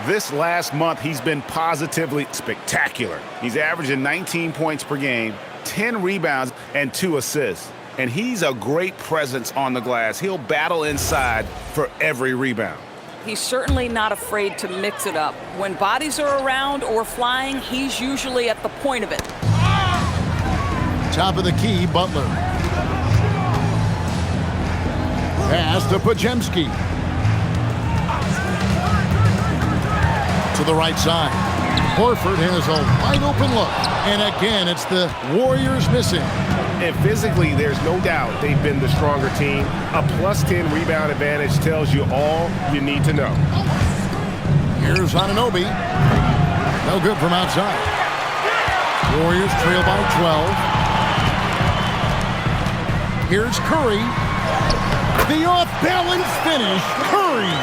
This last month, he's been positively spectacular. He's averaging 19 points per game, 10 rebounds, and 2 assists. And he's a great presence on the glass. He'll battle inside for every rebound. He's certainly not afraid to mix it up. When bodies are around or flying, he's usually at the point of it. Top of the key, Butler. Pass to Podziemski. To the right side. Horford has a wide open look. And again, it's the Warriors missing. And physically, there's no doubt they've been the stronger team. A +10 rebound advantage tells you all you need to know. Here's Anunoby. No good from outside. Warriors trail by 12. Here's Curry. The off-balance finish, Curry.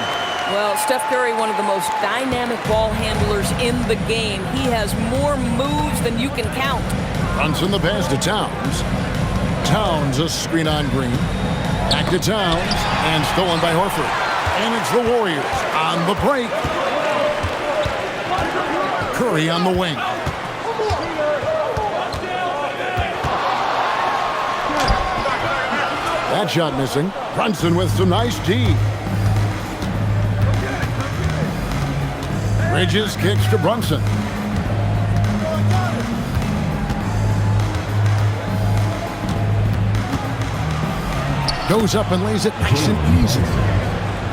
Well, Steph Curry, one of the most dynamic ball handlers in the game. He has more moves than you can count. Brunson the pass to Towns. Towns a screen on Green. Back to Towns and stolen by Horford. And it's the Warriors on the break. Curry on the wing. That shot missing. Brunson with some nice D. Bridges kicks to Brunson. Goes up and lays it nice and easy.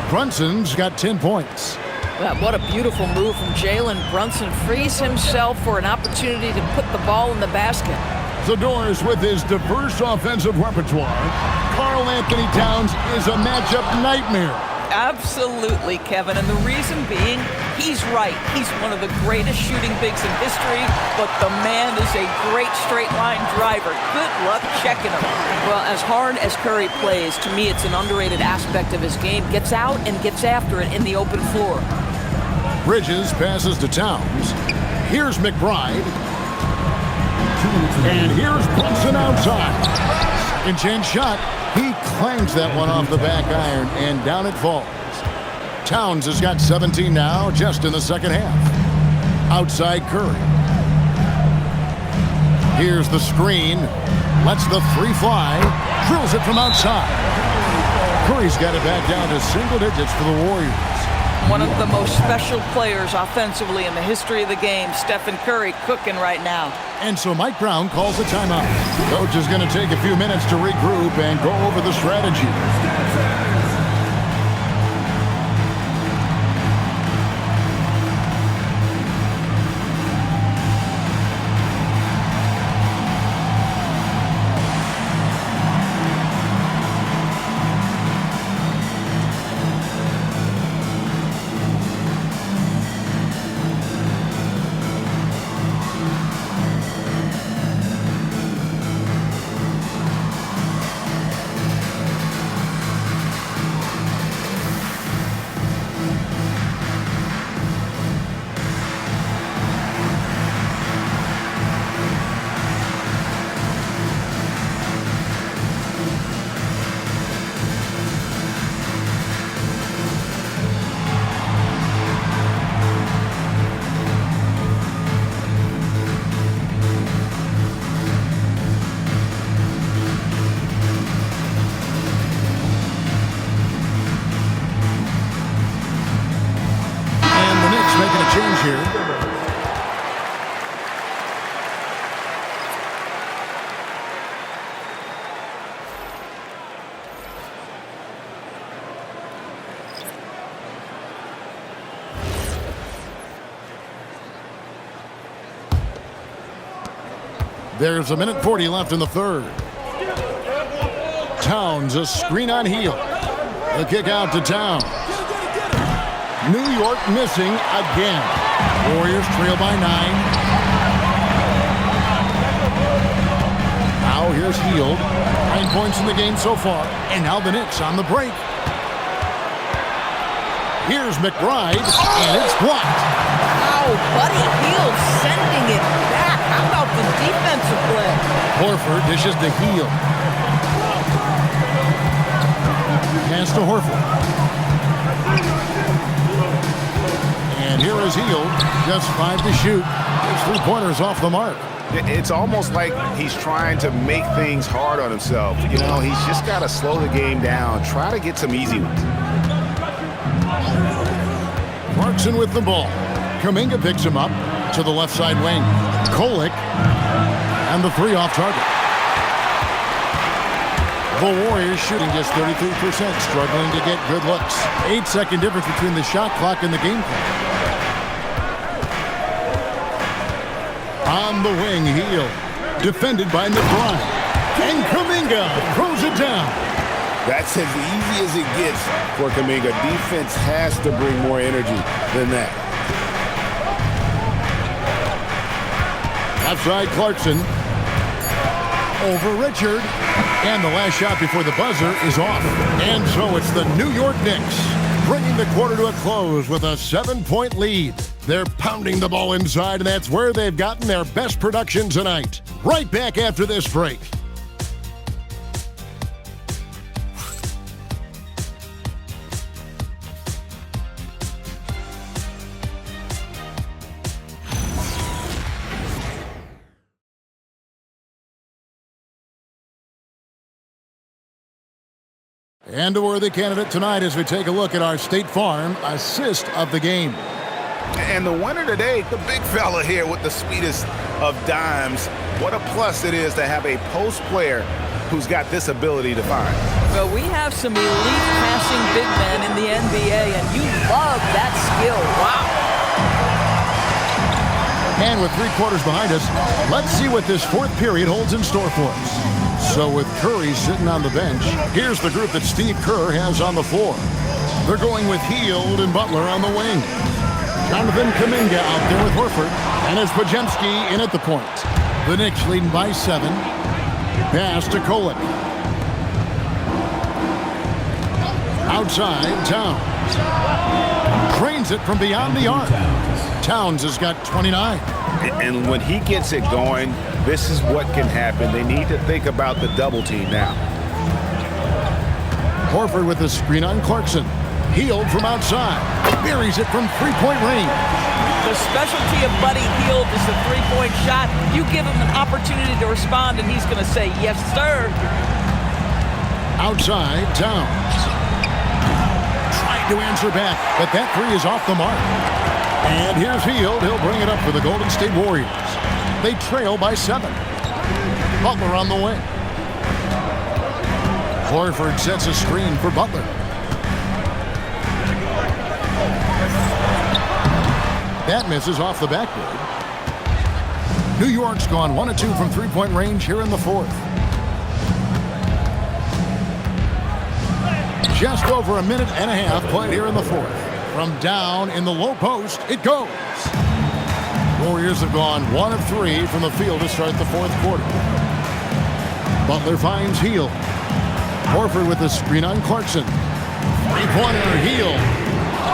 Brunson's got 10 points. Well, what a beautiful move from Jalen Brunson. Frees himself for an opportunity to put the ball in the basket. the doors with his diverse offensive repertoire. Karl Anthony Towns is a matchup nightmare. Absolutely, Kevin, and the reason being, he's right. He's one of the greatest shooting bigs in history, but the man is a great straight-line driver. Good luck checking him. Well, as hard as Curry plays, to me it's an underrated aspect of his game. Gets out and gets after it in the open floor. Bridges passes to Towns. Here's McBride. And here's Brunson outside. Second chance shot. He clangs that one off the back iron, and down it falls. Towns has got 17 now, just in the second half. Outside Curry. Here's the screen. Lets the three fly. Drills it from outside. Curry's got it back down to single digits for the Warriors. One of the most special players offensively in the history of the game, Stephen Curry, cooking right now. And so Mike Brown calls a timeout. Coach is going to take a few minutes to regroup and go over the strategy. Change here. There's a minute 40 left in the third. Towns, a screen on Hield. The kick out to Towns. New York missing again. Warriors trail by 9. Now here's Hield. 9 points in the game so far. And now the Knicks on the break. Here's McBride, and it's blocked. Wow, Buddy Hield sending it back. How about the defensive play? Horford dishes to Hield. Pass to Horford. And here is Hield, just 5 to shoot. His 3-pointers off the mark. It's almost like he's trying to make things hard on himself. You know, he's just got to slow the game down, try to get some easy ones. Clarkson with the ball. Kuminga picks him up to the left side wing. Kolek, and the 3 off target. The Warriors shooting just 33%, struggling to get good looks. 8-second difference between the shot clock and the game clock. On the wing, Hield. Defended by McBride. And Kuminga throws it down. That's as easy as it gets for Kuminga. Defense has to bring more energy than that. Outside Clarkson. Over Richard. And the last shot before the buzzer is off. And so it's the New York Knicks bringing the quarter to a close with a 7-point lead. They're pounding the ball inside, and that's where they've gotten their best production tonight. Right back after this break. And a worthy candidate tonight as we take a look at our State Farm assist of the game. And the winner today, the big fella here with the sweetest of dimes. What a plus it is to have a post player who's got this ability to find. Well, we have some elite passing big men in the NBA, and you love that skill. Wow. And with 3 quarters behind us, let's see what this fourth period holds in store for us. So with Curry sitting on the bench, here's the group that Steve Kerr has on the floor. They're going with Hield and Butler on the wing. Jonathan Kuminga out there with Horford, and it's Podziemski in at the point. The Knicks leading by 7. Pass to Kolek. Outside, Towns. Trains it from beyond the arc. Towns has got 29. And when he gets it going, this is what can happen. They need to think about the double team now. Horford with the screen on Clarkson. Hield from outside. Buries it from three-point range. The specialty of Buddy Hield is the three-point shot. You give him an opportunity to respond, and he's going to say, yes, sir. Outside, Towns. Trying to answer back, but that three is off the mark. And here's Hield. He'll bring it up for the Golden State Warriors. They trail by 7. Butler on the wing. Horford sets a screen for Butler. That misses off the backboard. New York's gone 1 of 2 from three-point range here in the fourth. Just over a minute and a half played here in the fourth. From down in the low post, it goes. Warriors have gone 1 of 3 from the field to start the fourth quarter. Butler finds Hield. Horford with the screen on Clarkson. Three-pointer, Hield.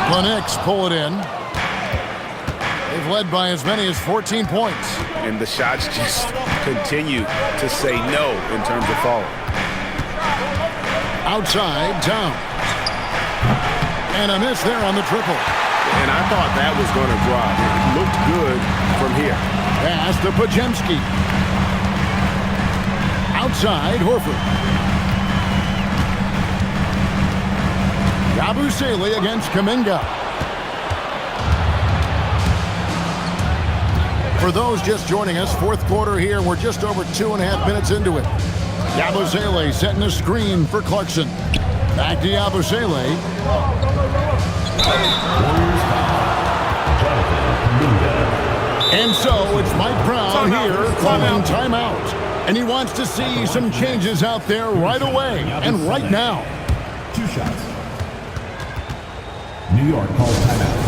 The Knicks pull it in. They've led by as many as 14 points. And the shots just continue to say no in terms of falling. Outside, Towns. And a miss there on the triple. And I thought that was going to drop. It looked good from here. Pass to Podziemski. Outside, Horford. Yabusele against Kuminga. For those just joining us, fourth quarter here. We're just over 2.5 minutes into it. Yabusele setting a screen for Clarkson. Back to Yabusele. And so it's Mike Brown here calling timeout. And he wants to see some changes out there right away and right now. 2 shots. New York calls timeout.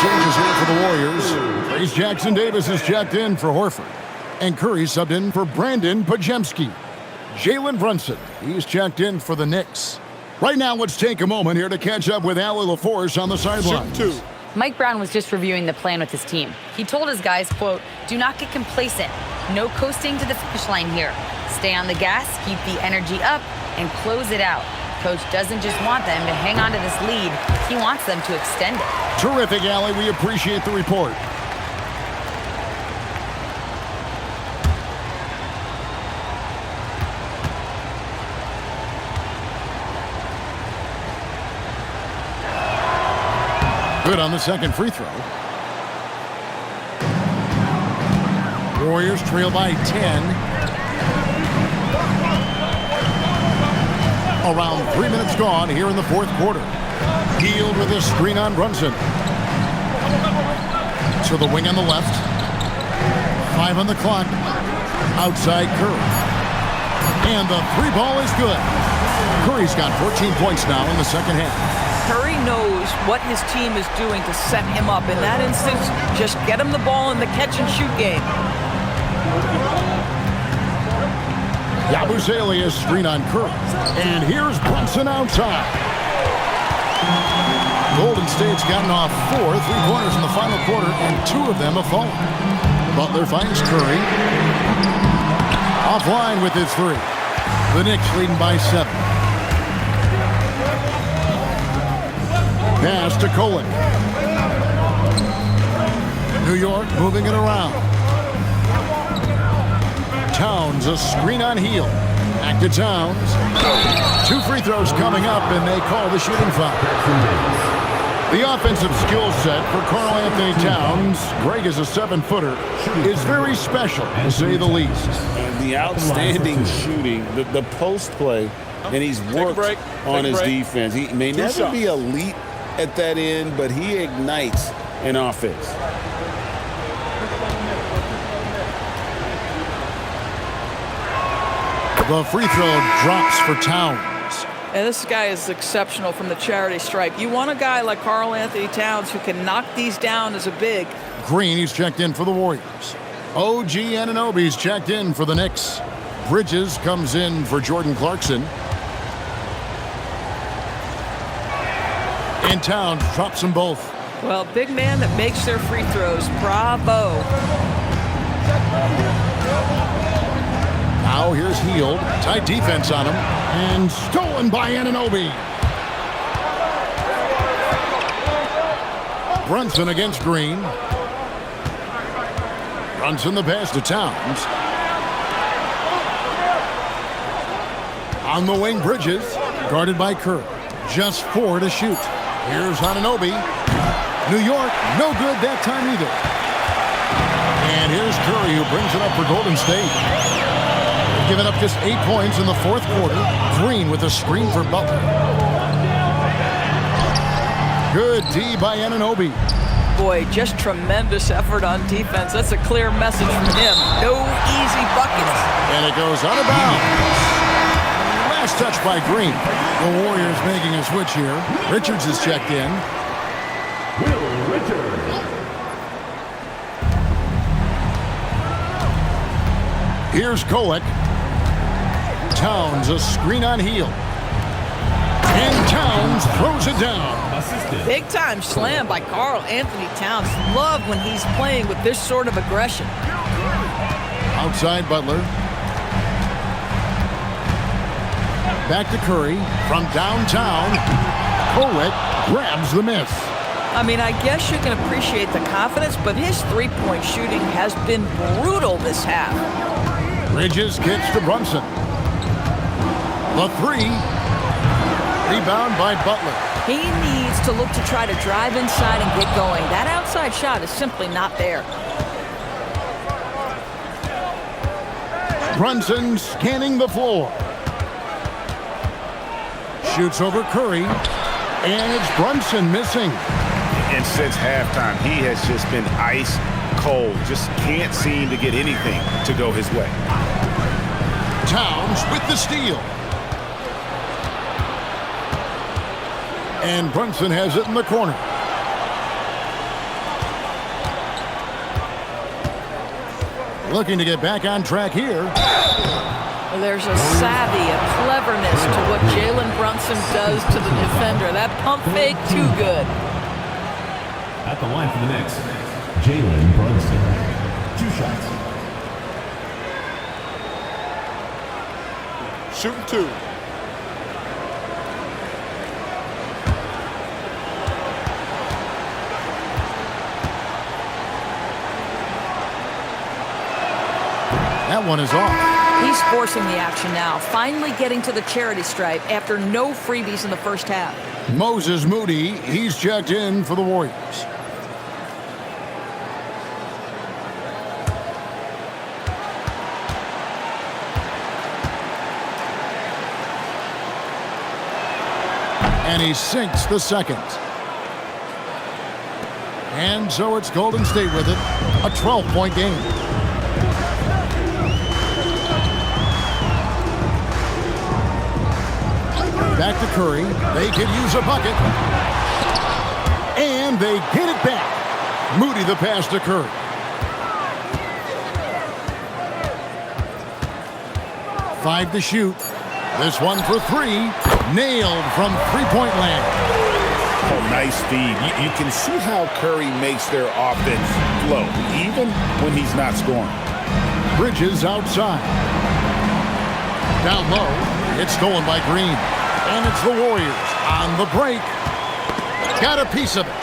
Changes here for the Warriors. Trace Jackson Davis is checked in for Horford. And Curry subbed in for Brandon Podziemski. Jalen Brunson, he's checked in for the Knicks. Right now, let's take a moment here to catch up with Allie LaForce on the sidelines. Mike Brown was just reviewing the plan with his team. He told his guys, quote, "Do not get complacent. No coasting to the finish line here. Stay on the gas, keep the energy up, and close it out." Coach doesn't just want them to hang on to this lead. He wants them to extend it. Terrific, Allie. We appreciate the report. Good on the second free throw. Warriors trail by 10. Around 3 minutes gone here in the fourth quarter. Hield with a screen on Brunson. To the wing on the left. 5 on the clock. Outside Curry. And the 3 ball is good. Curry's got 14 points now in the second half. Curry knows what his team is doing to set him up. In that instance, just get him the ball in the catch-and-shoot game. Yabusele screen on Curry. And here's Brunson outside. Golden State's gotten off 4 3-pointers in the final quarter, and 2 of them have fallen. Butler finds Curry. Offline with his 3. The Knicks leading by 7. Pass to Kolek. New York moving it around. Towns, a screen on Hield. Back to Towns. 2 free throws coming up, and they call the shooting foul. The offensive skill set for Karl Anthony Towns, Greg is a 7-footer, is very special, to say the least. The outstanding shooting, the post play, and he's worked on his defense. He may never be elite at that end, but he ignites an offense. The free throw drops for Towns. And this guy is exceptional from the charity stripe. You want a guy like Karl Anthony Towns who can knock these down as a big. Green, he's checked in for the Warriors. OG Anunoby's checked in for the Knicks. Bridges comes in for Jordan Clarkson. And Towns drops them both. Well, big man that makes their free throws. Bravo. Now here's Hield. Tight defense on him. And stolen by Anunoby. Brunson against Green. Brunson the pass to Towns. On the wing, Bridges. Guarded by Kerr. Just 4 to shoot. Here's Anunoby. New York, no good that time either. And here's Curry, who brings it up for Golden State. Giving up just 8 points in the fourth quarter. Green with a screen for Butler. Good D by Anunoby. Boy, just tremendous effort on defense. That's a clear message from him. No easy buckets. And it goes out of bounds. Last touch by Green. The Warriors making a switch here. Richards is checked in. Will Richards. Here's Kolek. Towns, a screen on Hield. And Towns throws it down. Big time slam by Karl Anthony Towns. Love when he's playing with this sort of aggression. Outside Butler. Back to Curry from downtown. Kolek grabs the miss. I mean, I guess you can appreciate the confidence, but his three-point shooting has been brutal this half. Bridges kicks to Brunson. The 3. Rebound by Butler. He needs to look to try to drive inside and get going. That outside shot is simply not there. Brunson scanning the floor. Shoots over Curry. And it's Brunson missing. And since halftime, he has just been ice cold. Just can't seem to get anything to go his way. Towns with the steal. And Brunson has it in the corner. Looking to get back on track here. Well, there's a savvy, a cleverness to what Jalen Brunson does to the defender. That pump fake, too good. At the line for the Knicks, Jalen Brunson. 2 shots. Shooting 2. That one is off. He's forcing the action now, finally getting to the charity stripe after no freebies in the first half. Moses Moody, he's checked in for the Warriors. And he sinks the second. And so it's Golden State with it, a 12-point game. Back to Curry. They could use a bucket. And they get it back. Moody the pass to Curry. Five to shoot. This one for three. Nailed from three-point land. Oh, nice feed. You can see how Curry makes their offense flow, even when he's not scoring. Bridges outside. Down low. It's stolen by Green. And it's the Warriors on the break. Got a piece of it.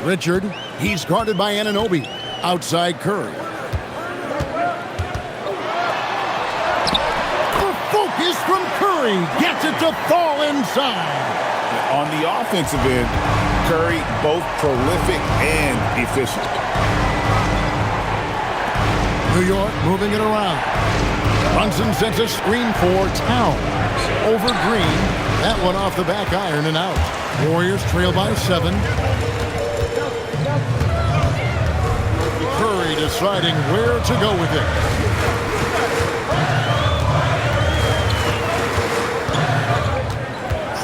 Richard. He's guarded by Anunoby. Outside Curry. Is from Curry. Gets it to fall inside. On the offensive end, Curry both prolific and efficient. New York moving it around. Brunson sets a screen for Towns. Over Green. That one off the back iron and out. Warriors trail by 7. Curry deciding where to go with it.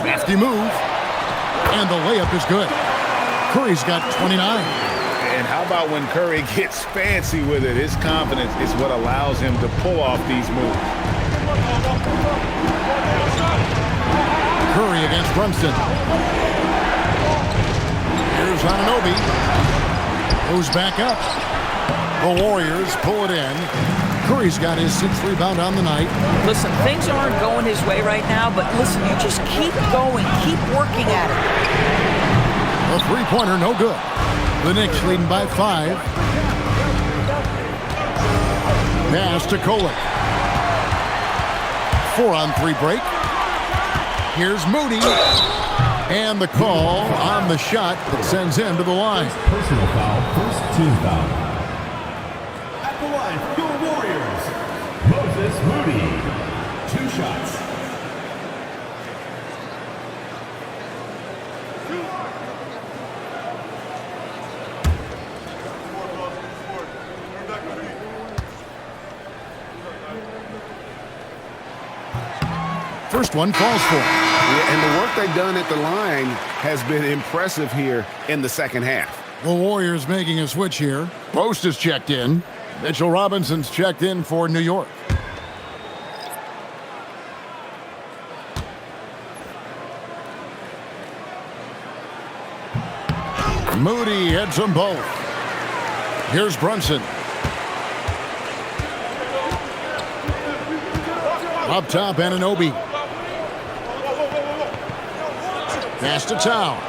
Crafty move. And the layup is good. Curry's got 29. And how about when Curry gets fancy with it? His confidence is what allows him to pull off these moves. Curry against Brunson. Here's Anunoby. Goes back up. The Warriors pull it in. Curry's got his 6th rebound on the night. Listen, things aren't going his way right now, but listen, you just keep going, keep working at it. A three-pointer, no good. The Knicks leading by 5. Pass to Kolek. 4-on-3 break. Here's Moody. And the call on the shot that sends him to the line. Personal foul, first team foul. At the line for your Warriors, Moses Moody. 2 shots. First one falls for him. Yeah, and the work they've done at the line has been impressive here in the second half. The Warriors making a switch here. Post is checked in. Mitchell Robinson's checked in for New York. Moody heads them both. Here's Brunson. Up top, Anunoby. Pass to Towns.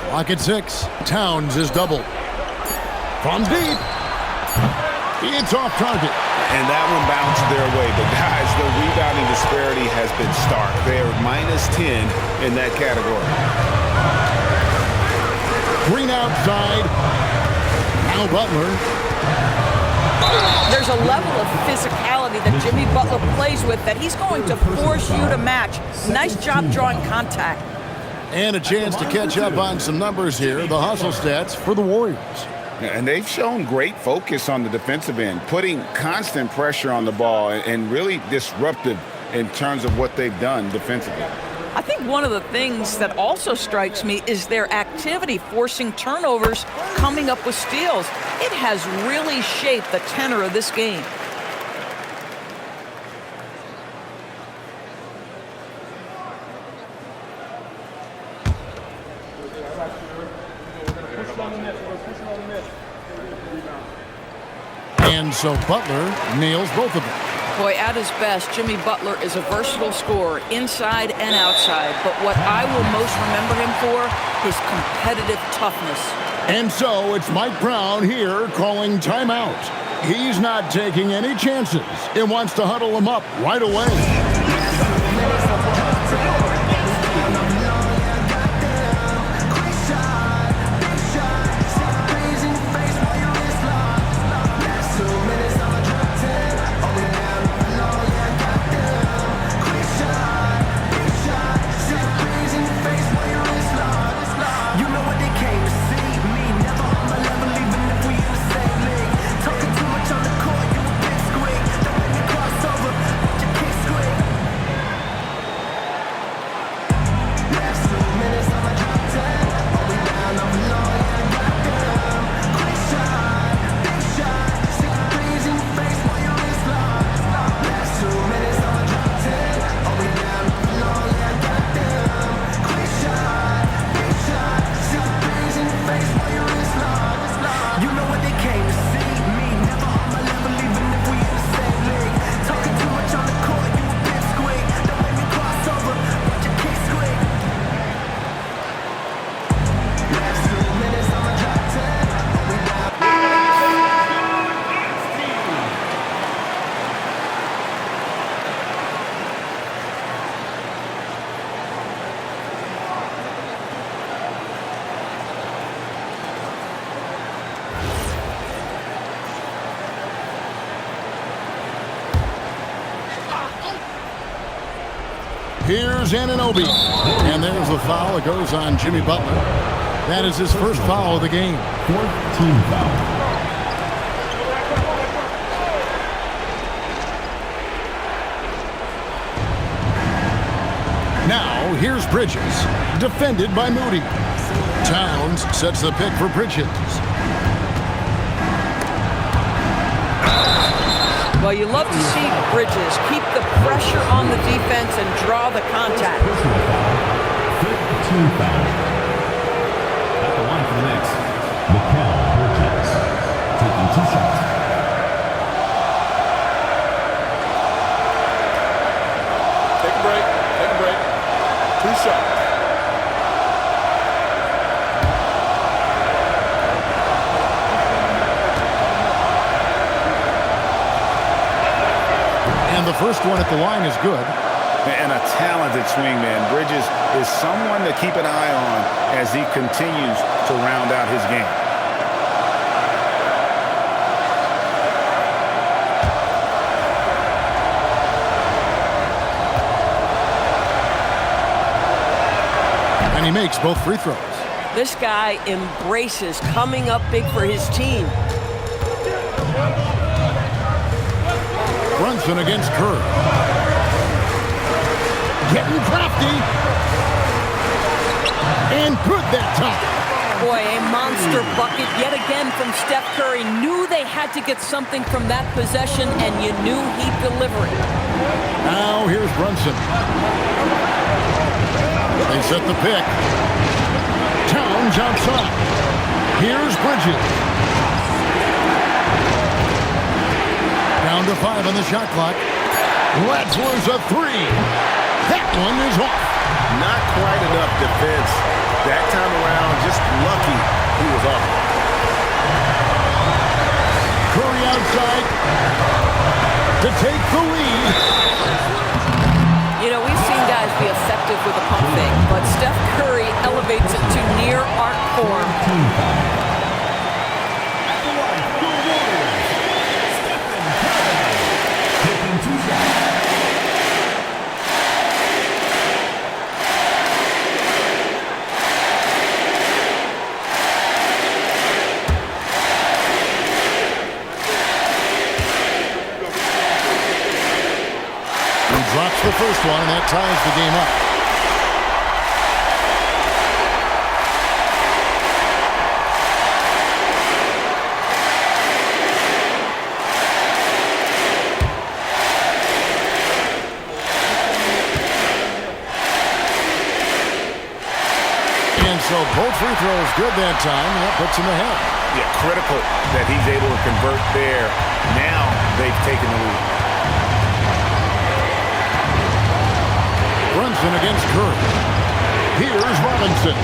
Clock at 6. Towns is doubled. From deep. It's off target. And that one bounced their way. But guys, the rebounding disparity has been stark. They are -10 in that category. Green outside. Now Butler. There's a level of physicality that Jimmy Butler plays with that he's going to force you to match. Nice job drawing contact. And a chance to catch up on some numbers here. The hustle stats for the Warriors. And they've shown great focus on the defensive end, putting constant pressure on the ball and really disruptive in terms of what they've done defensively. I think one of the things that also strikes me is their activity, forcing turnovers, coming up with steals. It has really shaped the tenor of this game. And so Butler nails both of them. Boy, at his best, Jimmy Butler is a versatile scorer, inside and outside. But what I will most remember him for, his competitive toughness. And so it's Mike Brown here calling timeout. He's not taking any chances. He wants to huddle them up right away. Here's Anunoby. And there's the foul. It goes on Jimmy Butler. That is his first foul of the game. Fourth team foul. Now, here's Bridges, defended by Moody. Towns sets the pick for Bridges. Well, you love to see Bridges keep the pressure on the defense and draw the contact. Fifth team foul. At the line for the Knicks, Bridges, taking 2 shots. Take a break. Take a break. 2 shots. And the first one at the line is good. And a talented swingman. Bridges is someone to keep an eye on as he continues to round out his game. And he makes both free throws. This guy embraces coming up big for his team. Brunson against Kerr. Getting crafty. And good that time. Boy, a monster bucket yet again from Steph Curry. Knew they had to get something from that possession, and you knew he'd deliver it. Now here's Brunson. They set the pick. Towns outside. Here's Bridges. Down to 5 on the shot clock. Let's lose a 3. That one is off. Not quite enough defense. That time around, just lucky he was off. Curry outside to take the lead. You know, we've seen guys be effective with a pump fake, but Steph Curry elevates it to near art form. Drops the first one, and that ties the game up. And so both free throws good that time, and that puts him ahead. Yeah, critical that he's able to convert there. Now they've taken the lead. Brunson against Curry. Here's Robinson.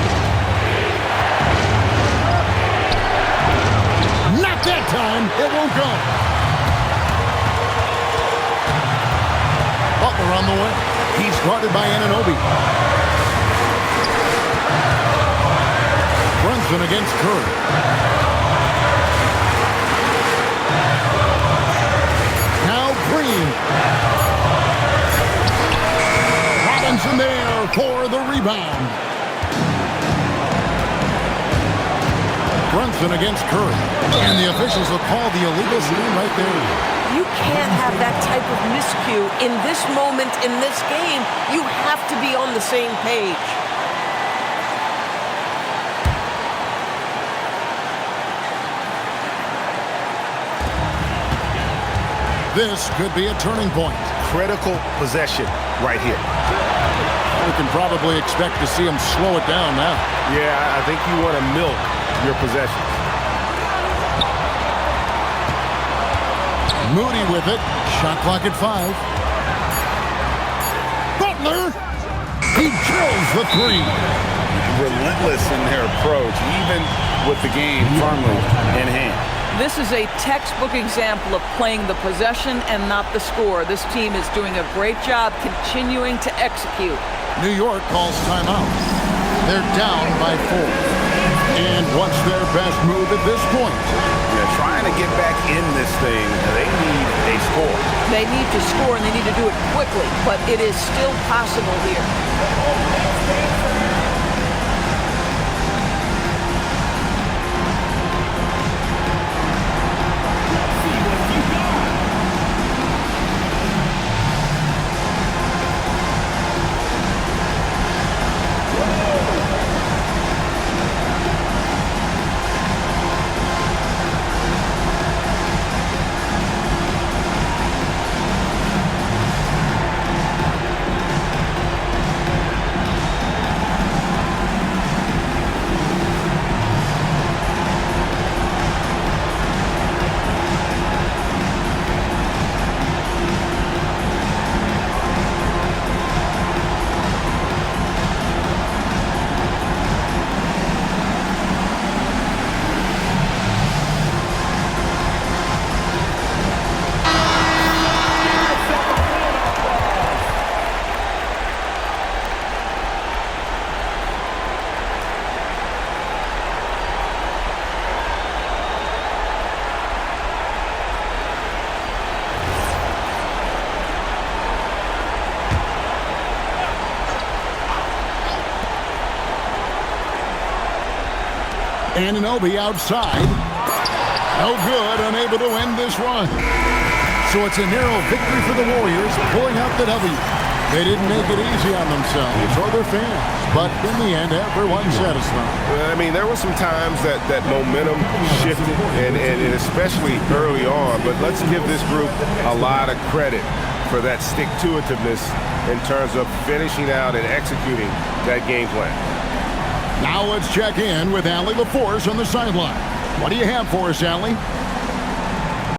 Not that time. It won't go. Butler on the way. He's guarded by Anunoby. Brunson against Curry. Now Green. Robinson there for the rebound. Brunson against Curry. And the officials will call the illegal screen right there. You can't have that type of miscue in this moment in this game. You have to be on the same page. This could be a turning point. Critical possession right here. We can probably expect to see him slow it down now. Yeah, I think you want to milk your possessions. Moody with it. Shot clock at 5. Butler. He drills the 3. Relentless in their approach, even with the game firmly in hand. This is a textbook example of playing the possession and not the score. This team is doing a great job continuing to execute. New York calls timeout. They're down by 4. And what's their best move at this point? Yeah, trying to get back in this thing. They need a score. They need to score, and they need to do it quickly, but it is still possible here. Anunoby outside. No good, unable to end this run. So it's a narrow victory for the Warriors, pulling out the W. They didn't make it easy on themselves or their fans, but in the end, everyone's satisfied. Well, I mean, there were some times that momentum shifted, and especially early on, but let's give this group a lot of credit for that stick-to-itiveness in terms of finishing out and executing that game plan. Now let's check in with Allie LaForce on the sideline. What do you have for us, Allie?